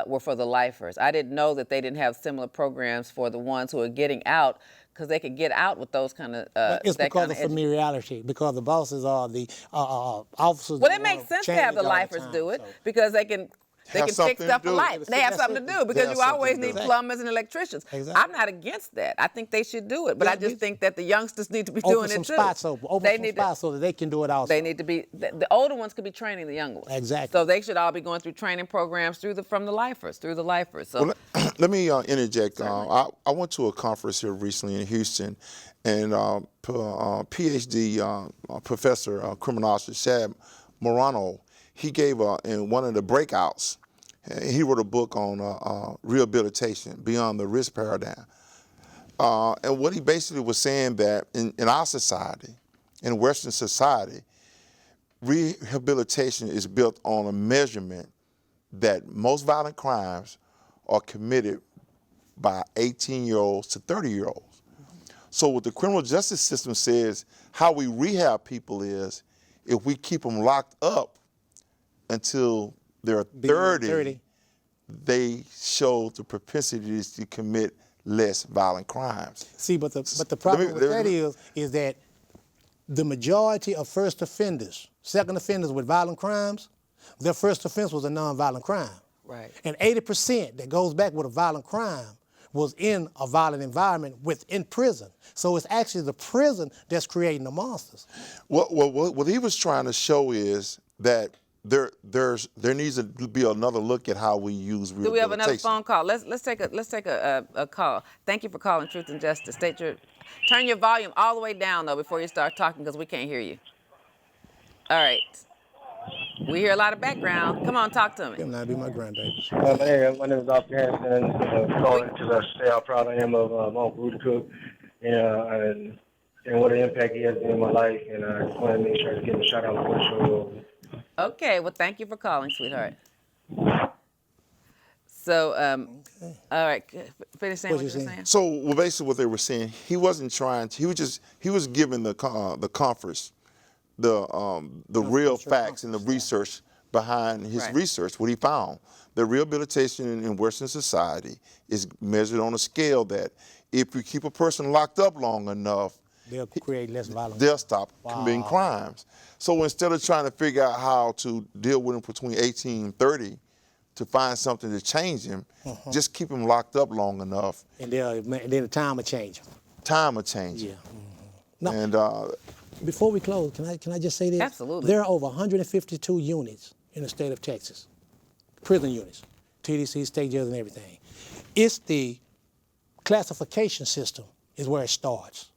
were for the lifers. I didn't know that they didn't have similar programs for the ones who are getting out, because they could get out with those kind of. It's because of familiarity, because the bosses are the officers. Well, it makes sense to have the lifers do it, because they can fix stuff for life. They have something to do, because you always need plumbers and electricians. Exactly. I'm not against that. I think they should do it, but I just think that the youngsters need to be doing it too. Open some spots so that they can do it also. They need to be, the older ones could be training the younger ones. Exactly. So they should all be going through training programs through the lifers. So well, let me interject. I went to a conference here recently in Houston, and PhD professor, criminologist Shad Morano, he gave in one of the breakouts, he wrote a book on rehabilitation beyond the risk paradigm. And what he basically was saying that in our society, in Western society, rehabilitation is built on a measurement that most violent crimes are committed by 18-year-olds to 30-year-olds. So what the criminal justice system says, how we rehab people is, if we keep them locked up until they're 30, they show the propensities to commit less violent crimes. See, but the problem with let that me- is that the majority of first offenders, second offenders with violent crimes, their first offense was a nonviolent crime. Right. And 80% that goes back with a violent crime was in a violent environment within prison. So it's actually the prison that's creating the monsters. What he was trying to show is that there needs to be another look at how we use rehabilitation. Do we have another phone call? Let's take a call. Thank you for calling Truth and Justice. Turn your volume all the way down though before you start talking because we can't hear you. All right. We hear a lot of background. Come on, talk to me. Them not be my grandbabies. My name is Afghanistan. Calling to say how proud I am of my Uncle Rudy Cook and what an impact he has been in my life. And I just want to make sure to give him a shout out before the show. Okay, well, thank you for calling, sweetheart. So, all right, finish saying what you were saying. So, well, basically, what they were saying, he wasn't trying to. He was giving the conference the real facts and the research behind his Right. research. What he found, the rehabilitation in Western society is measured on a scale that if you keep a person locked up long enough, They'll create less violence. they'll stop committing crimes. So instead of trying to figure out how to deal with him between 18 and 30 to find something to change him, just keep him locked up long enough. And then the time will change. Time will change Yeah. him. No, And before we close, can I just say this? Absolutely. There are over 152 units in the state of Texas, prison units, TDC, state jails, and everything. It's the classification system is where it starts.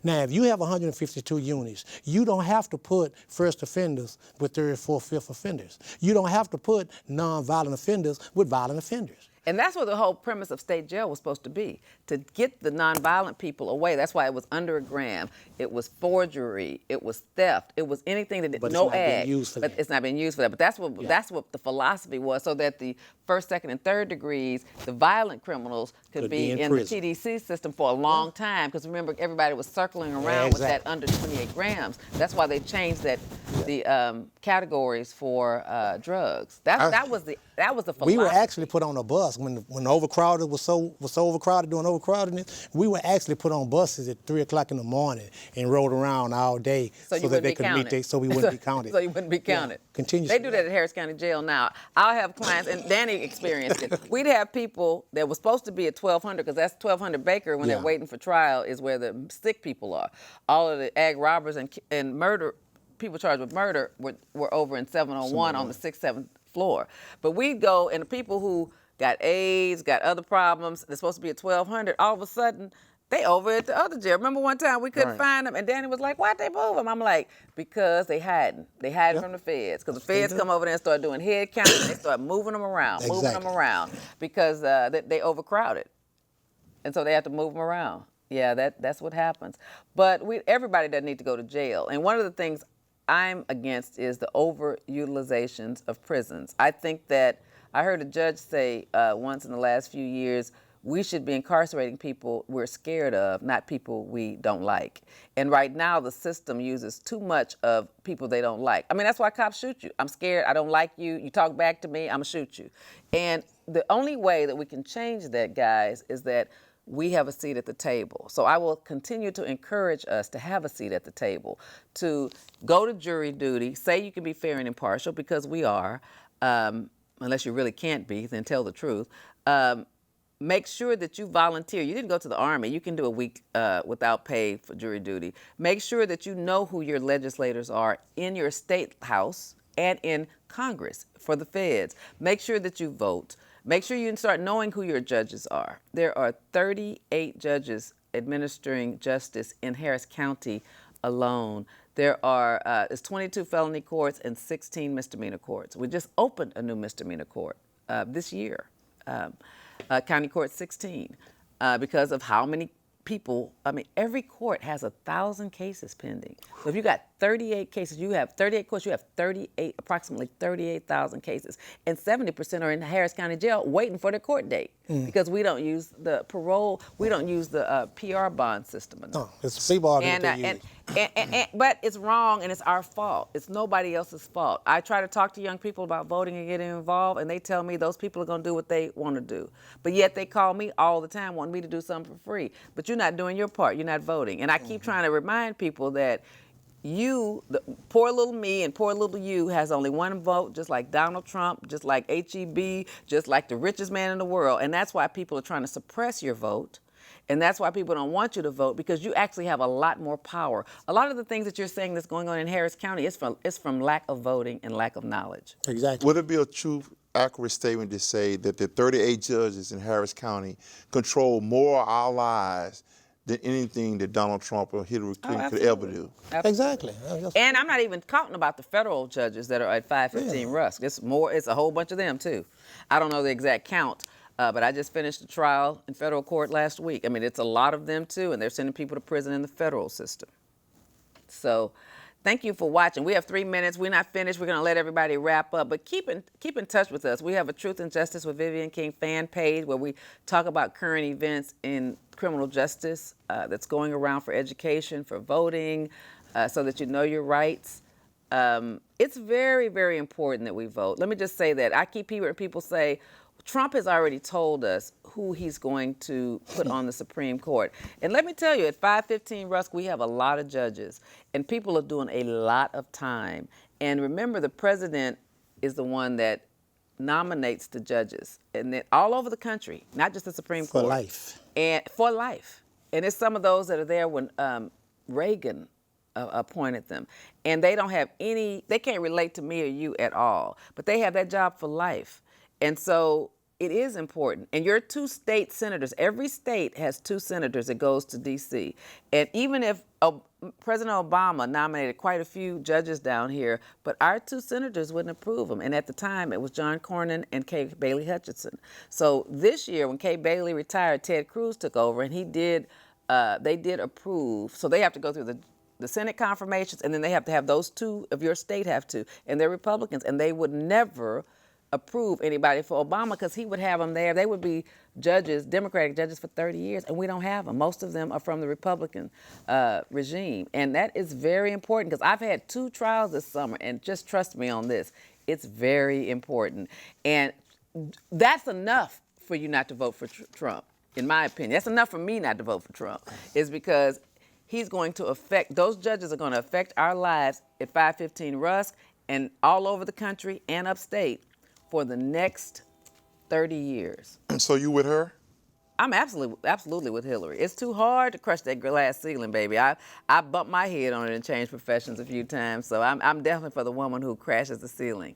Now, if you have 152 units, you don't have to put first offenders with third, fourth, fifth offenders. You don't have to put non-violent offenders with violent offenders. And that's what the whole premise of state jail was supposed to be, to get the nonviolent people away. That's why it was under a gram. It was forgery. It was theft. It was anything that But it's no not being ag. used for but that. it's not being used for that. But that's what the philosophy was, so that the first, second, and third degrees, the violent criminals, could be in the prison. TDC system for a long time. Because remember, everybody was circling around with that under 28 grams. That's why they changed the categories for drugs. That was the philosophy. We were actually put on a bus when overcrowded was so overcrowded doing overcrowdedness. We were actually put on buses at 3 o'clock in the morning and rode around all day So you that wouldn't they be could counted. meet so we wouldn't be counted. So you wouldn't be counted. Yeah, continue. They do that at Harris County Jail now. I'll have clients, and Danny experienced it. We'd have people that were supposed to be at 1200, because that's 1200 Baker when they're Yeah. waiting for trial is where the sick people are. All of the ag robbers and murder, people charged with murder were over in 701 on the 6th, 7th floor. But we'd go, and the people who got AIDS, got other problems, they're supposed to be at 1200, all of a sudden, they over at the other jail. Remember one time we couldn't Right. find them, and Danny was like, "Why'd they move them?" I'm like, "Because they hiding. They hiding from the feds. Because the feds come over there and start doing head counting. They start moving them around, because they overcrowded, and so they have to move them around. Yeah, that's what happens. But everybody doesn't need to go to jail. And one of the things I'm against is the overutilizations of prisons. I think that I heard a judge say once in the last few years, we should be incarcerating people we're scared of, not people we don't like. And right now, the system uses too much of people they don't like. I mean, that's why cops shoot you. I'm scared, I don't like you, you talk back to me, I'm gonna shoot you. And the only way that we can change that, guys, is that we have a seat at the table. So I will continue to encourage us to have a seat at the table, to go to jury duty, say you can be fair and impartial, because we are, unless you really can't be, then tell the truth. Make sure that you volunteer. You didn't go to the Army. You can do a week without pay for jury duty. Make sure that you know who your legislators are in your state house and in Congress for the feds. Make sure that you vote. Make sure you start knowing who your judges are. There are 38 judges administering justice in Harris County alone. There are it's 22 felony courts and 16 misdemeanor courts. We just opened a new misdemeanor court this year. County Court 16, because of how many people. I mean, every court has 1,000 cases pending. So if you got 38 cases. You have 38 courts. You have approximately 38,000 cases, and 70% are in Harris County Jail waiting for their court date because we don't use the parole. We don't use the PR bond system enough. No, it's a plea bargain that they use. But it's wrong, and it's our fault. It's nobody else's fault. I try to talk to young people about voting and getting involved, and they tell me those people are going to do what they want to do. But yet they call me all the time wanting me to do something for free. But you're not doing your part. You're not voting. And I keep trying to remind people that the poor little me and poor little you has only one vote, just like Donald Trump, just like HEB, just like the richest man in the world. And that's why people are trying to suppress your vote. And that's why people don't want you to vote, because you actually have a lot more power. A lot of the things that you're saying that's going on in Harris County is from lack of voting and lack of knowledge. Exactly. Would it be a true, accurate statement to say that the 38 judges in Harris County control more of our lives than anything that Donald Trump or Hillary Clinton could ever do? Exactly. And I'm not even talking about the federal judges that are at 515 Rusk. It's a whole bunch of them too. I don't know the exact count. But I just finished a trial in federal court last week. I mean, it's a lot of them too, and they're sending people to prison in the federal system. So thank you for watching. We have 3 minutes. We're not finished. We're going to let everybody wrap up. But keep in touch with us. We have a Truth and Justice with Vivian King fan page where we talk about current events in criminal justice that's going around for education, for voting, so that you know your rights. It's very, very important that we vote. Let me just say that. I keep hearing people say, Trump has already told us who he's going to put on the Supreme Court. And let me tell you, at 515 Rusk, we have a lot of judges, and people are doing a lot of time. And remember, the president is the one that nominates the judges, and then all over the country, not just the Supreme Court. For life. And for life. And it's some of those that are there when Reagan appointed them. And they don't have they can't relate to me or you at all, but they have that job for life. And so it is important. And your 2 state senators, every state has 2 senators that goes to D.C. And even if President Obama nominated quite a few judges down here, but our 2 senators wouldn't approve them. And at the time, it was John Cornyn and Kay Bailey Hutchinson. So this year, when Kay Bailey retired, Ted Cruz took over, and they did approve. So they have to go through the Senate confirmations, and then they have to have those 2 of your state have to, and they're Republicans, and they would never approve anybody for Obama because he would have them there. They would be judges, Democratic judges, for 30 years, and we don't have them. Most of them are from the Republican regime, and that is very important because I've had 2 trials this summer, and just trust me on this, it's very important. And that's enough for you not to vote for Trump, in my opinion. That's enough for me not to vote for Trump, is because he's going to those judges are going to affect our lives at 515 Rusk and all over the country and upstate for the next 30 years. So you with her? I'm absolutely with Hillary. It's too hard to crush that glass ceiling, baby. I bumped my head on it and changed professions a few times, so I'm definitely for the woman who crashes the ceiling.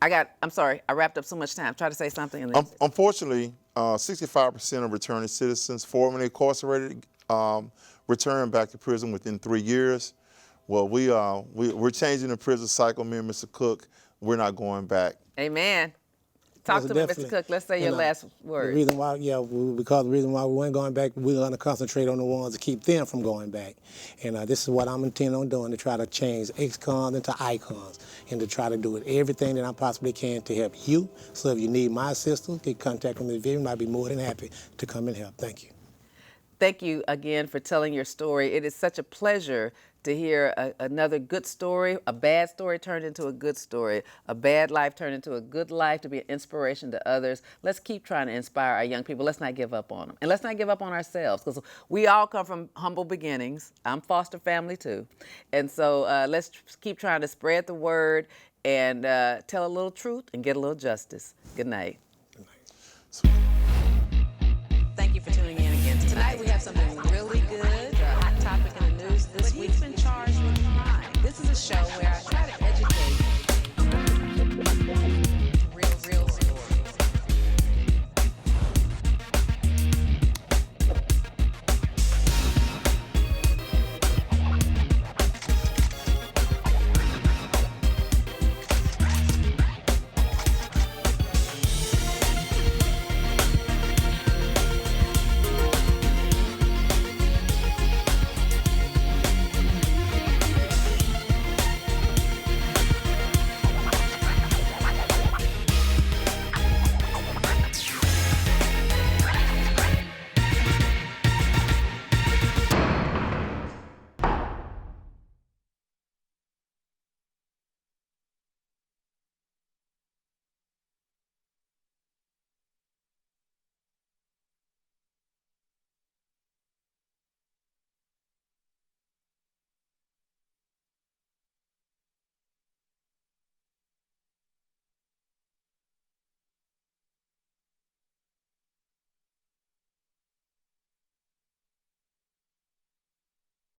I'm sorry, I wrapped up so much time. Try to say something. And then... Unfortunately, 65% of returning citizens formerly incarcerated return back to prison within 3 years. Well, we're changing the prison cycle, me and Mr. Cook. We're not going back. Amen. Talk to me, Mr. Cook. Let's say your last word. The reason why, because the reason why we weren't going back, we're going to concentrate on the ones to keep them from going back. And this is what I'm intending on doing, to try to change ex-cons into icons, and to try to do everything that I possibly can to help you. So if you need my assistance, get contact with me, Vivian. I'd be more than happy to come and help. Thank you. Thank you again for telling your story. It is such a pleasure to hear another good story, a bad story turned into a good story, a bad life turned into a good life, to be an inspiration to others. Let's keep trying to inspire our young people. Let's not give up on them. And let's not give up on ourselves, because we all come from humble beginnings. I'm foster family too. And so let's keep trying to spread the word and tell a little truth and get a little justice. Good night. Good night. Thank you for tuning in again. Tonight we have something really good, a hot topic in the news this week. He's been charged with crime. This is a show where